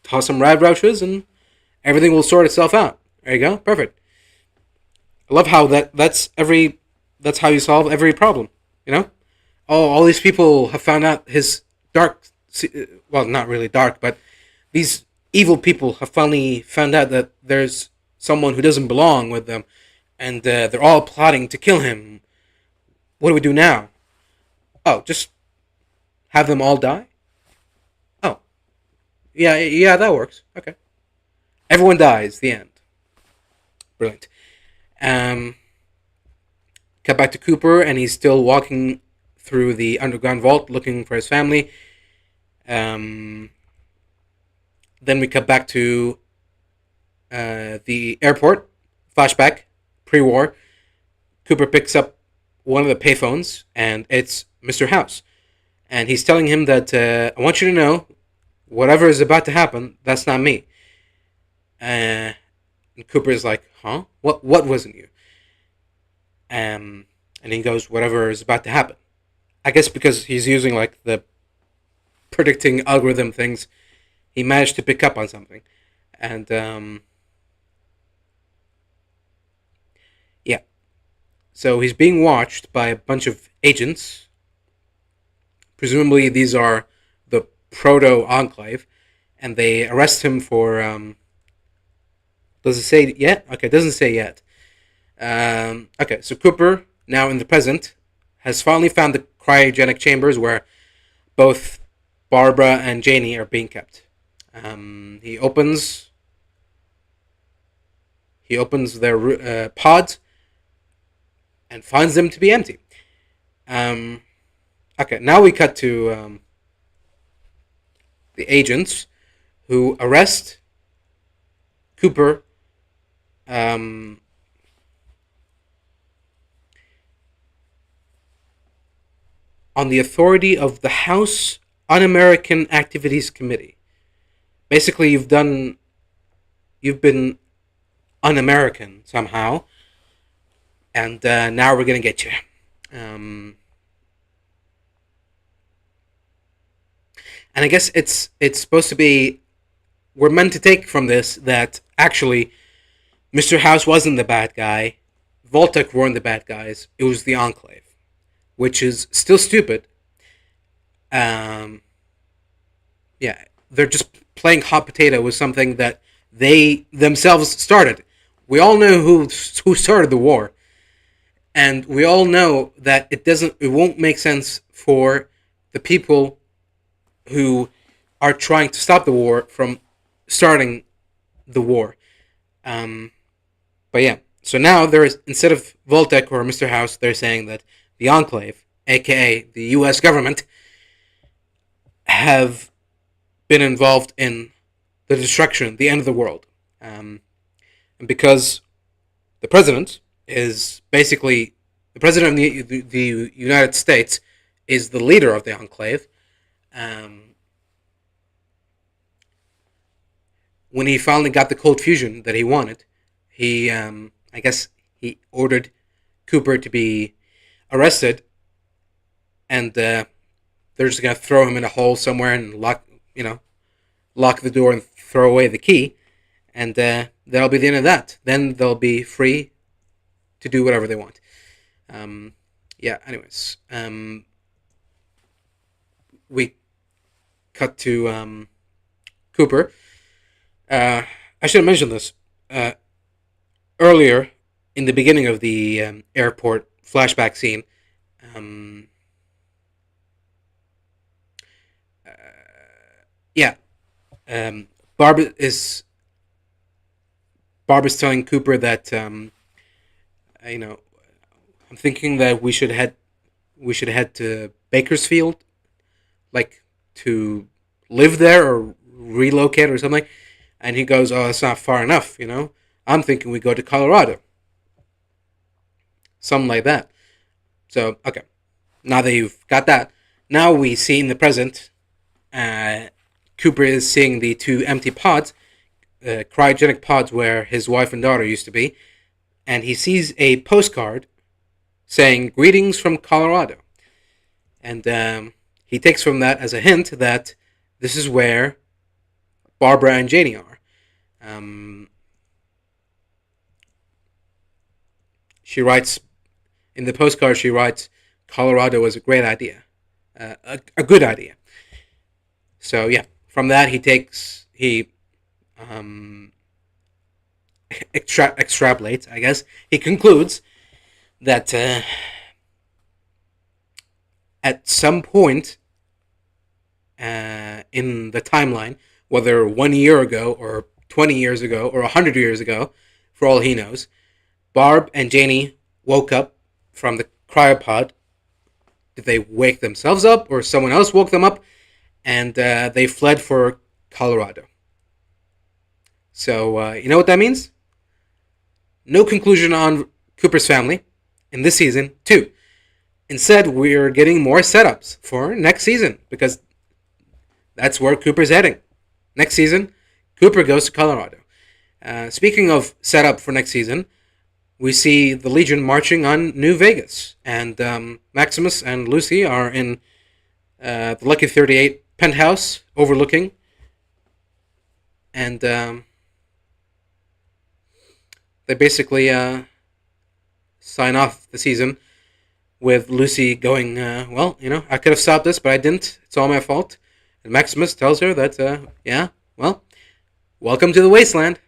toss some Radroaches and everything will sort itself out. There you go. Perfect. I love how that's how you solve every problem, you know? Oh, all these people have found out his dark... Well, not really dark, but these evil people have finally found out that there's someone who doesn't belong with them, and they're all plotting to kill him. What do we do now? Oh, just have them all die? Oh. Yeah, that works. Okay. Everyone dies. The end. Brilliant. Cut back to Cooper, and he's still walking through the underground vault looking for his family. Then we cut back to the airport. Flashback, pre-war. Cooper picks up one of the payphones, and it's Mr. House. And he's telling him that, I want you to know, whatever is about to happen, that's not me. And Cooper is like, huh? What wasn't you? And he goes, whatever is about to happen. I guess because he's using, like, the predicting algorithm things, he managed to pick up on something. And, yeah. So he's being watched by a bunch of agents. Presumably, these are the proto Enclave, and they arrest him for. Does it say yet? Okay, it doesn't say yet. Okay, so Cooper, now in the present, has finally found the cryogenic chambers where both Barbara and Janie are being kept. He opens their pods and finds them to be empty. Okay, now we cut to the agents who arrest Cooper on the authority of the House Un-American Activities Committee. Basically, you've been un-American somehow, and now we're gonna get you. And I guess it's supposed to be, we're meant to take from this that actually Mr. House wasn't the bad guy, Voltec weren't the bad guys. It was the Enclave, which is still stupid. Um, yeah, they're just playing hot potato with something that they themselves started. We all know who started the war, and we all know that it won't make sense for the people who are trying to stop the war from starting the war. Um, but yeah, so now there is, instead of Voltec or Mr. House, they're saying that the Enclave, aka the U.S. government, have been involved in the destruction, the end of the world. And because the president is basically the president of the United States is the leader of the Enclave. Um, when he finally got the cold fusion that he wanted, I guess he ordered Cooper to be arrested, and they're just gonna throw him in a hole somewhere and lock the door and throw away the key, and that'll be the end of that. Then they'll be free to do whatever they want. Yeah. Anyways, we cut to Cooper. I should have mentioned this earlier in the beginning of the airport flashback scene. Um, uh, yeah, um, Barb is Barb is telling Cooper that you know I'm thinking that we should head to Bakersfield, like to live there or relocate or something. And he goes, "Oh, that's not far enough, you know. I'm thinking we go to Colorado, something like that." So okay, now that you've got that, now we see in the present, uh, Cooper is seeing the two empty pods, cryogenic pods where his wife and daughter used to be, and he sees a postcard saying "Greetings from Colorado," and he takes from that as a hint that this is where Barbara and Janie are. Um, she writes in the postcard. She writes, "Colorado was a great idea, a good idea." So yeah, from that he um, extrapolates. I guess he concludes that at some point in the timeline, whether 1 year ago or 20 years ago or 100 years ago, for all he knows, Barb and Janie woke up from the cryopod. Did they wake themselves up or someone else woke them up? And they fled for Colorado. So, you know what that means? No conclusion on Cooper's family in this season, 2. Instead, we're getting more setups for next season because that's where Cooper's heading. Next season, Cooper goes to Colorado. Speaking of setup for next season, we see the Legion marching on New Vegas, and Maximus and Lucy are in the Lucky 38 penthouse overlooking, and they basically sign off the season with Lucy going, well, I could have stopped this, but I didn't. It's all my fault. And Maximus tells her that, yeah, well, welcome to the wasteland,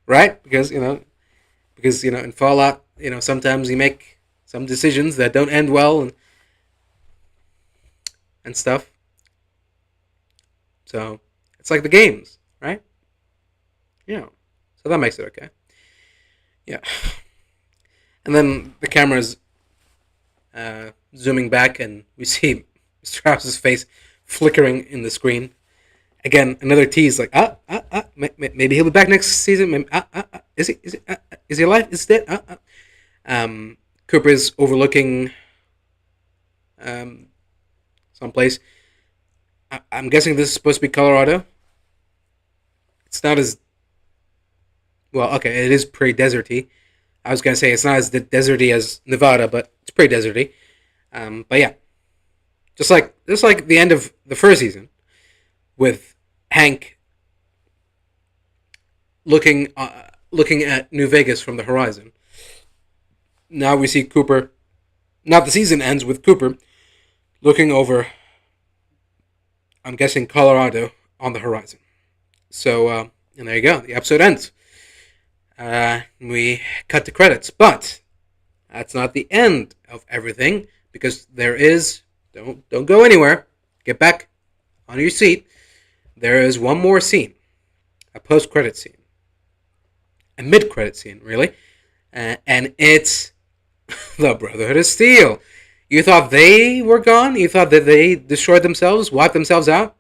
right? Because in Fallout, sometimes you make some decisions that don't end well and stuff. So it's like the games, right? Yeah. So that makes it okay. Yeah. And then the camera's zooming back, and we see Mr. House's face flickering in the screen. Again, another tease, like maybe he'll be back next season. Maybe, is he alive? Is he dead? Cooper is overlooking someplace. I'm guessing this is supposed to be Colorado. It's not as well. Okay, it is pretty deserty. I was gonna say it's not as deserty as Nevada, but it's pretty deserty. But yeah, just like the end of the first season, with Hank looking at New Vegas from the horizon. Now we see Cooper. Not the season ends with Cooper looking over. I'm guessing Colorado on the horizon. So and there you go. The episode ends. We cut the credits, but that's not the end of everything, because there is don't go anywhere. Get back on your seat. There is one more scene, a post-credit scene, a mid-credit scene, really, and it's the Brotherhood of Steel. You thought they were gone? You thought that they destroyed themselves, wiped themselves out?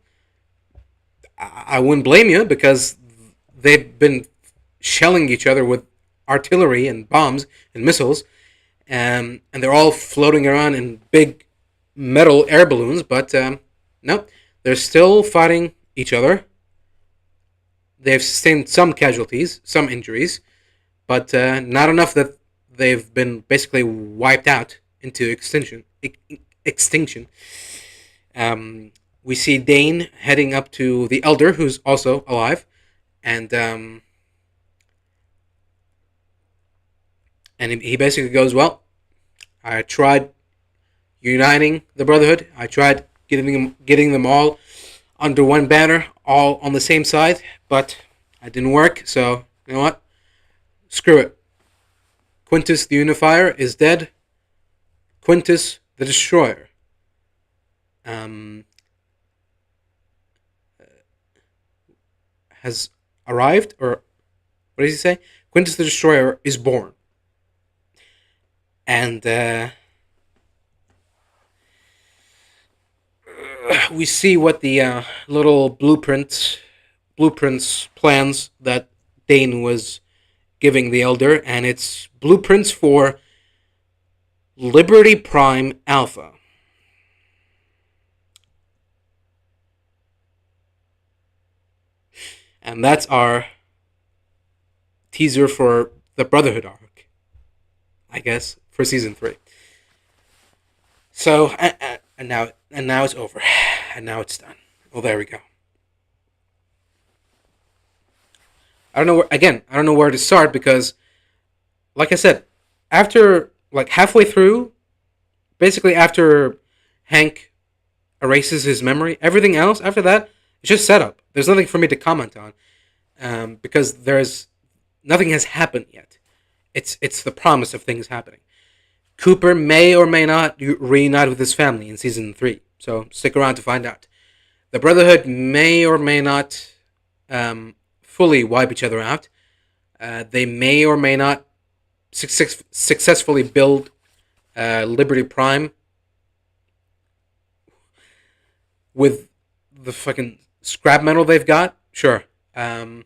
I wouldn't blame you, because they've been shelling each other with artillery and bombs and missiles, and they're all floating around in big metal air balloons. But no, they're still fighting each other. They've sustained some casualties, some injuries, but not enough that they've been basically wiped out into extinction. We see Dane heading up to the Elder, who's also alive, and he basically goes, well, I tried uniting the Brotherhood. I tried getting them all under one banner, all on the same side, but it didn't work. So you know what? Screw it. Quintus the Unifier is dead. Quintus the Destroyer has arrived, or what does he say? Quintus the Destroyer is born. And we see what the little blueprints, plans that Dane was giving the Elder, and it's blueprints for Liberty Prime Alpha. And that's our teaser for the Brotherhood arc, I guess, for season 3. So and now it's over, and now it's done. Well, there we go. I don't know where to start, because, like I said, after halfway through, basically after Hank erases his memory, everything else after that is just setup. There's nothing for me to comment on, because nothing has happened yet. It's the promise of things happening. Cooper may or may not reunite with his family in season 3, so stick around to find out. The Brotherhood may or may not fully wipe each other out. They may or may not successfully build Liberty Prime with the fucking scrap metal they've got. Sure. And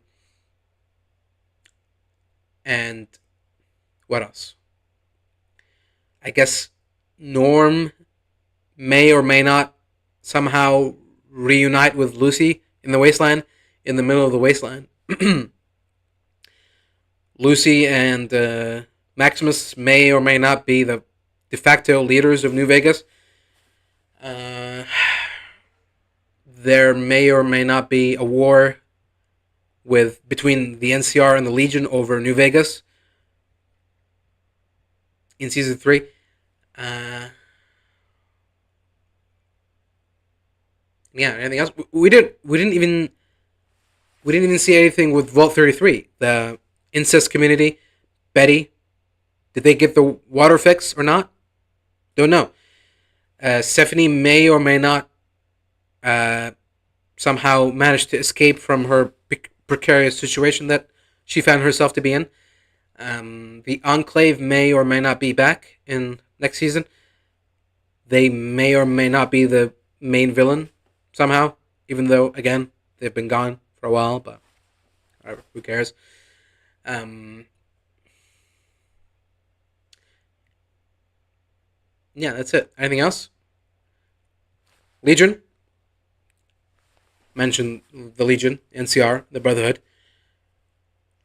what else? I guess Norm may or may not somehow reunite with Lucy in the wasteland, in the middle of the wasteland. Lucy and Maximus may or may not be the de facto leaders of New Vegas. There may or may not be a war between the NCR and the Legion over New Vegas. in season 3. Uh, yeah, anything else? We didn't even see anything with Vault 33, the incest community. Betty, did they get the water fix or not? Don't know. Stephanie may or may not uh, somehow manage to escape from her precarious situation that she found herself to be in. The Enclave may or may not be back in next season. They may or may not be the main villain somehow, even though, again, they've been gone for a while, but whatever, who cares? Um, yeah, that's it. Anything else? Legion? Mention the Legion, NCR, the Brotherhood.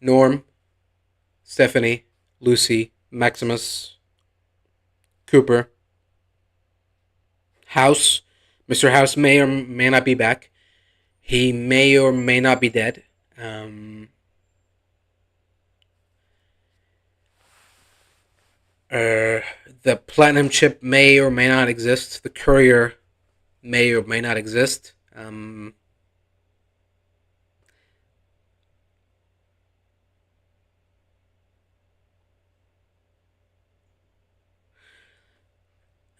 Norm, Stephanie, Lucy, Maximus, Cooper, House. Mr. House may or may not be back. He may or may not be dead. Uh, the Platinum Chip may or may not exist. The Courier may or may not exist.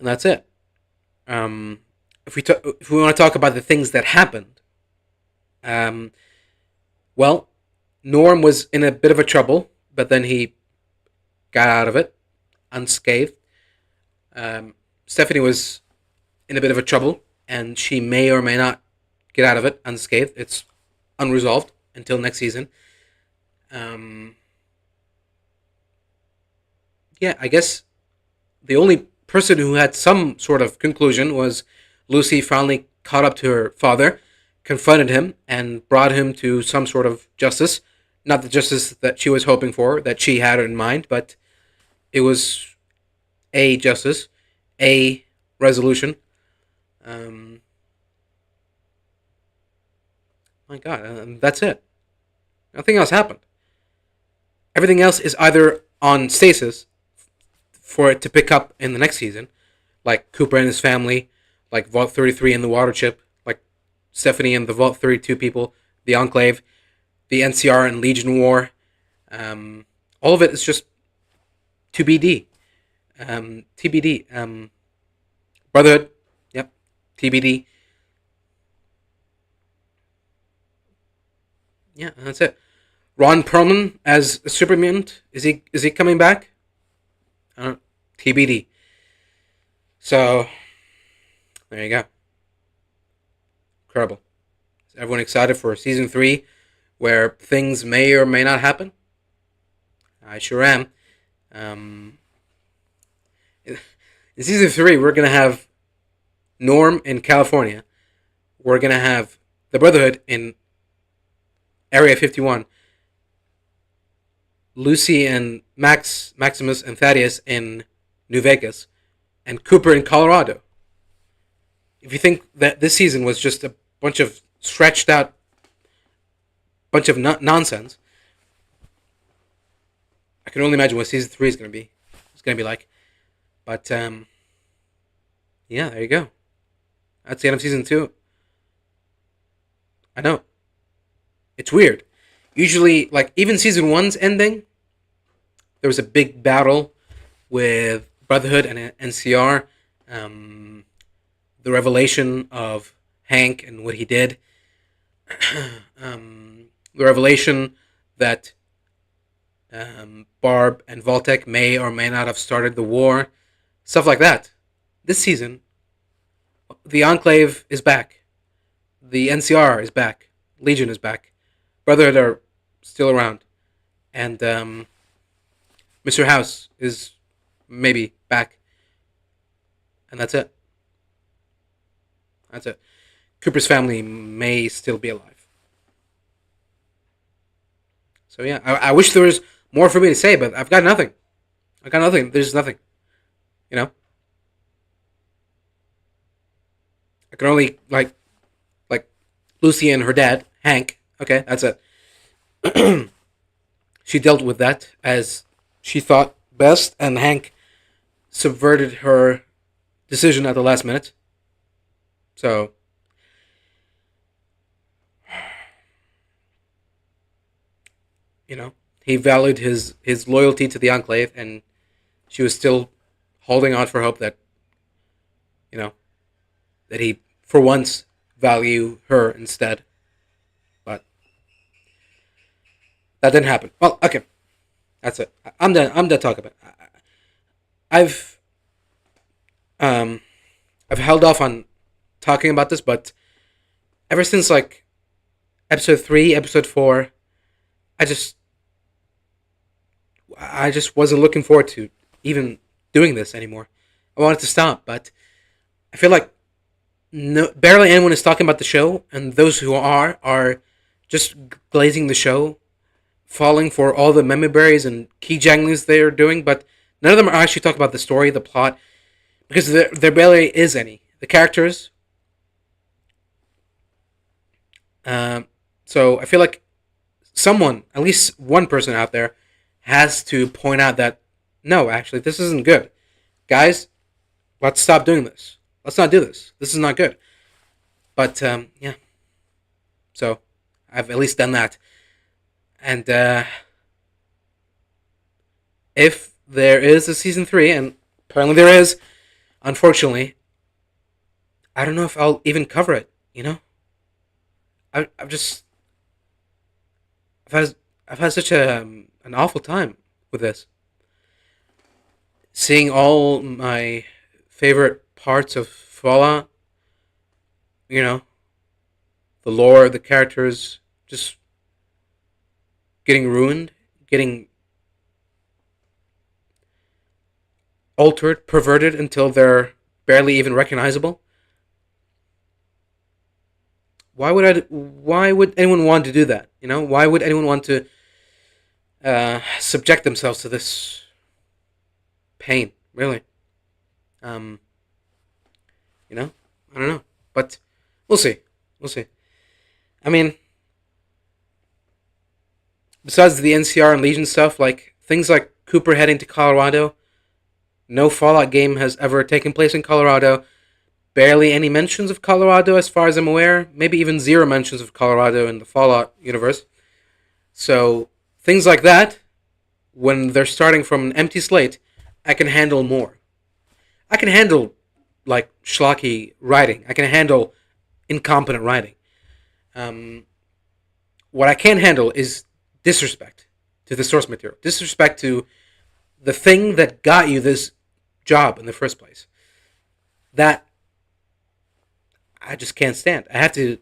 And that's it. Um, if we want to talk about the things that happened, um, well, Norm was in a bit of a trouble, but then he got out of it unscathed. Stephanie was in a bit of a trouble, and she may or may not get out of it unscathed. It's unresolved until next season. Um, yeah, I guess the only person who had some sort of conclusion was Lucy finally caught up to her father, confronted him, and brought him to some sort of justice. Not the justice that she was hoping for, that she had in mind, but it was a justice, a resolution. Um, my God, and that's it. Nothing else happened. Everything else is either on stasis for it to pick up in the next season, like Cooper and his family, like Vault 33 and the Water Chip, like Stephanie and the Vault 32 people, the Enclave, the NCR and Legion War. All of it is just to BD. TBD. Brotherhood. Yep. TBD. Yeah, that's it. Ron Perlman as Super Mutant. Is he coming back? TBD. So there you go. Incredible. Is everyone excited for season 3, where things may or may not happen? I sure am. Um, in season 3, we're gonna have Norm in California. We're gonna have the Brotherhood in Area 51. Lucy and Maximus and Thaddeus in New Vegas, and Cooper in Colorado. If you think that this season was just a bunch of stretched out bunch of nonsense, I can only imagine what season 3 is going to be. It's going to be like. But yeah, there you go. That's the end of season 2. I know it's weird. Usually, like even season 1's ending, there was a big battle with Brotherhood and NCR. The revelation of Hank and what he did. The revelation that Barb and Voltec may or may not have started the war. Stuff like that. This season, the Enclave is back. The NCR is back. Legion is back. Brotherhood are still around. And Mr. House is maybe back. And that's it. That's it. Cooper's family may still be alive. So yeah, I wish there was more for me to say, but I've got nothing. I got nothing. There's nothing. You know, I can only like Lucy and her dad, Hank. Okay, that's it. She dealt with that as she thought best, and Hank subverted her decision at the last minute. So, he valued his loyalty to the Enclave, and she was still holding on for hope that you know that he for once value her instead. But that didn't happen. Well, okay, that's it. I'm done. I'm done talking about it. I've um I've held off on talking about this, but ever since like episode 3, episode 4, I just I just wasn't looking forward to even doing this anymore. I wanted to stop, but I feel like barely anyone is talking about the show, and those who are just glazing the show, falling for all the meme berries and key janglings they are doing, but none of them are actually talking about the story, the plot, because there barely is any. The characters. Um, so I feel like someone, at least one person out there, has to point out that no, actually, this isn't good, guys. Let's stop doing this. Let's not do this. This is not good. But yeah, so I've at least done that. And if there is a season 3, and apparently there is, unfortunately, I don't know if I'll even cover it. I've just I've had such an awful time with this. Seeing all my favorite parts of Fallout, you know, the lore, the characters, just getting ruined, getting altered, perverted until they're barely even recognizable. Why would anyone want to do that? Why would anyone want to subject themselves to this pain? Really? Um, I don't know, but we'll see. We'll see. I mean, besides the NCR and Legion stuff, like things like Cooper heading to Colorado, no Fallout game has ever taken place in Colorado. Barely any mentions of Colorado as far as I'm aware. Maybe even zero mentions of Colorado in the Fallout universe. So things like that, when they're starting from an empty slate, I can handle more. I can handle like schlocky writing. I can handle incompetent writing. Um, what I can't handle is disrespect to the source material, disrespect to the thing that got you this job in the first place. That I just can't stand. I have to.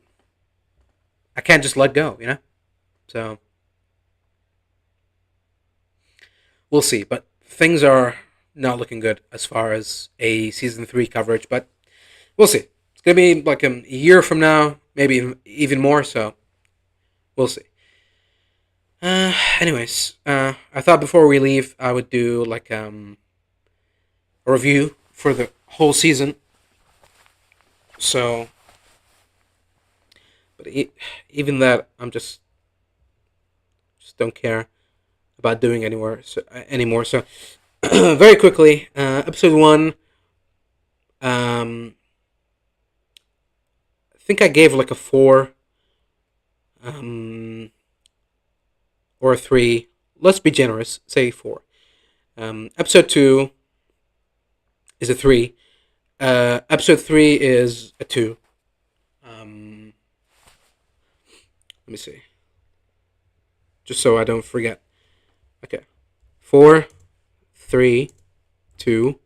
I can't just let go. So we'll see. But things are not looking good as far as a season 3 coverage. But we'll see. It's gonna be like a year from now, maybe even more. So we'll see. Anyways, I thought before we leave, I would do like a review for the whole season. So, but even that, I'm just don't care about doing anymore. So, very quickly, episode 1. I think I gave like a 4, or a 3. Let's be generous. Say 4. Episode 2 is a 3. Episode 3 is a 2. Let me see. Just so I don't forget. Okay. 4, 3, 2.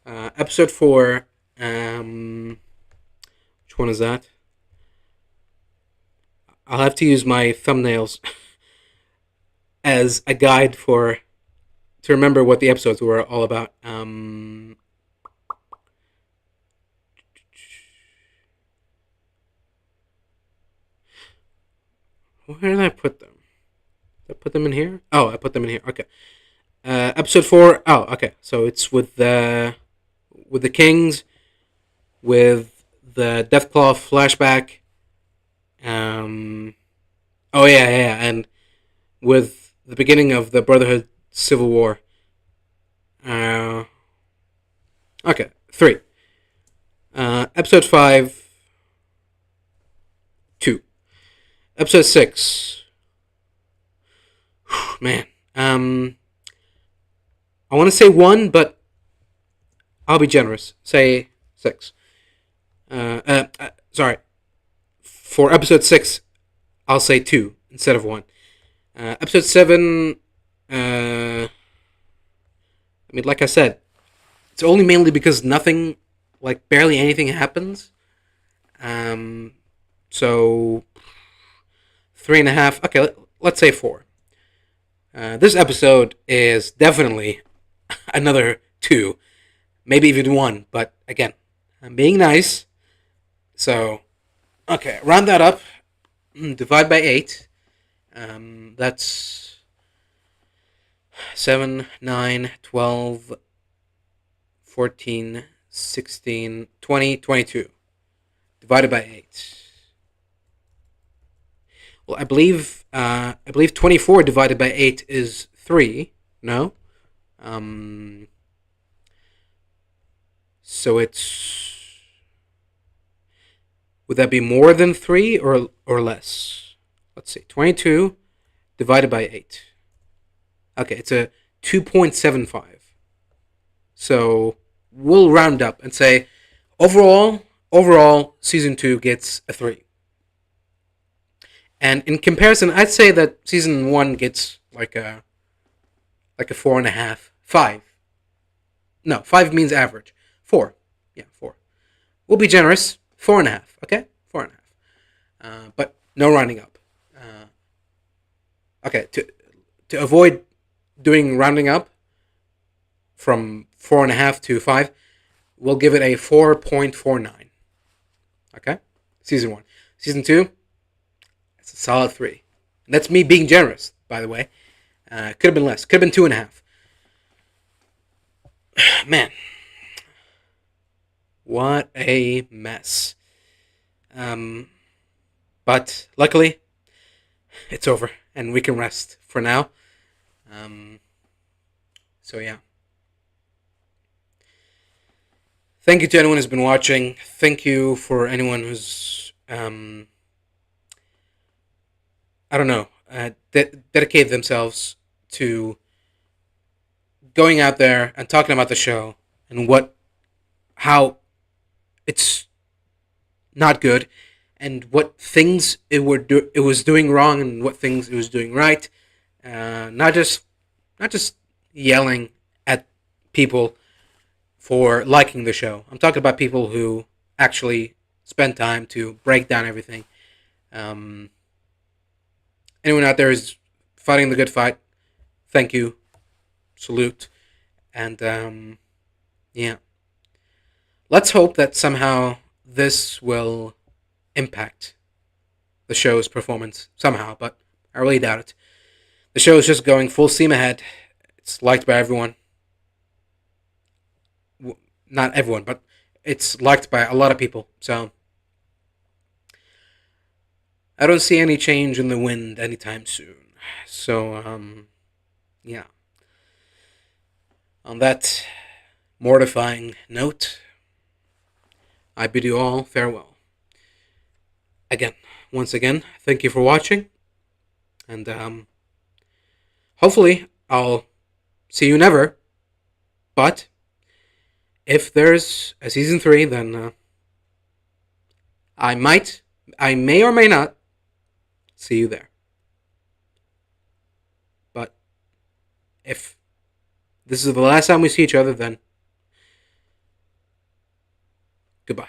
Episode 4. Which one is that? I'll have to use my thumbnails as a guide to remember what the episodes were all about. Where did I put them? Did I put them in here? Oh, I put them in here. Okay. Episode 4. Oh, okay. So it's with the Kings, with the Deathclaw flashback. Oh yeah, and with the beginning of the Brotherhood Civil War. Okay, 3. Episode 5, 2. Episode 6. Man. I want to say 1, but I'll be generous. Say 6. Sorry. For episode 6, I'll say 2 instead of 1. Episode 7, like I said, it's only mainly because nothing, like barely anything happens. So 3.5. Okay, let's say 4. This episode is definitely another 2, maybe even 1. But again, I'm being nice. So, okay, round that up. Divide by 8. That's 7, 9, 12, 14, 16, 20, 22. Divided by 8. Well, I believe 24 divided by 8 is 3. No? So it's... Would that be more than 3 or less? Let's see. 22 divided by 8. Okay, it's a 2.75. So we'll round up and say overall season 2 gets a 3. And in comparison, I'd say that season 1 gets like a 4.5, 5. No, 5 means average. 4. Yeah, 4. We'll be generous. 4.5. Okay, 4.5. But no rounding up. Okay, to avoid doing rounding up from 4.5 to 5, we'll give it a 4.49. Okay, season 1. Season 2, it's a solid 3. And that's me being generous, by the way. Could have been less. Could have been 2.5. Man, what a mess. But luckily, it's over and we can rest for now. So yeah. Thank you to anyone who's been watching. Thank you for anyone who's dedicated themselves to going out there and talking about the show and how it's not good, and what things it was doing wrong and what things it was doing right. Not just yelling at people for liking the show. I'm talking about people who actually spend time to break down everything. Anyone out there is fighting the good fight, thank you, salute, and yeah. Let's hope that somehow this will impact the show's performance somehow, but I really doubt it. The show is just going full steam ahead. It's liked by everyone. Not everyone, but it's liked by a lot of people. So I don't see any change in the wind anytime soon. So, yeah. On that mortifying note, I bid you all farewell. Once again, thank you for watching, and hopefully I'll see you never, but if there's a season 3, then I may or may not see you there. But if this is the last time we see each other, then goodbye.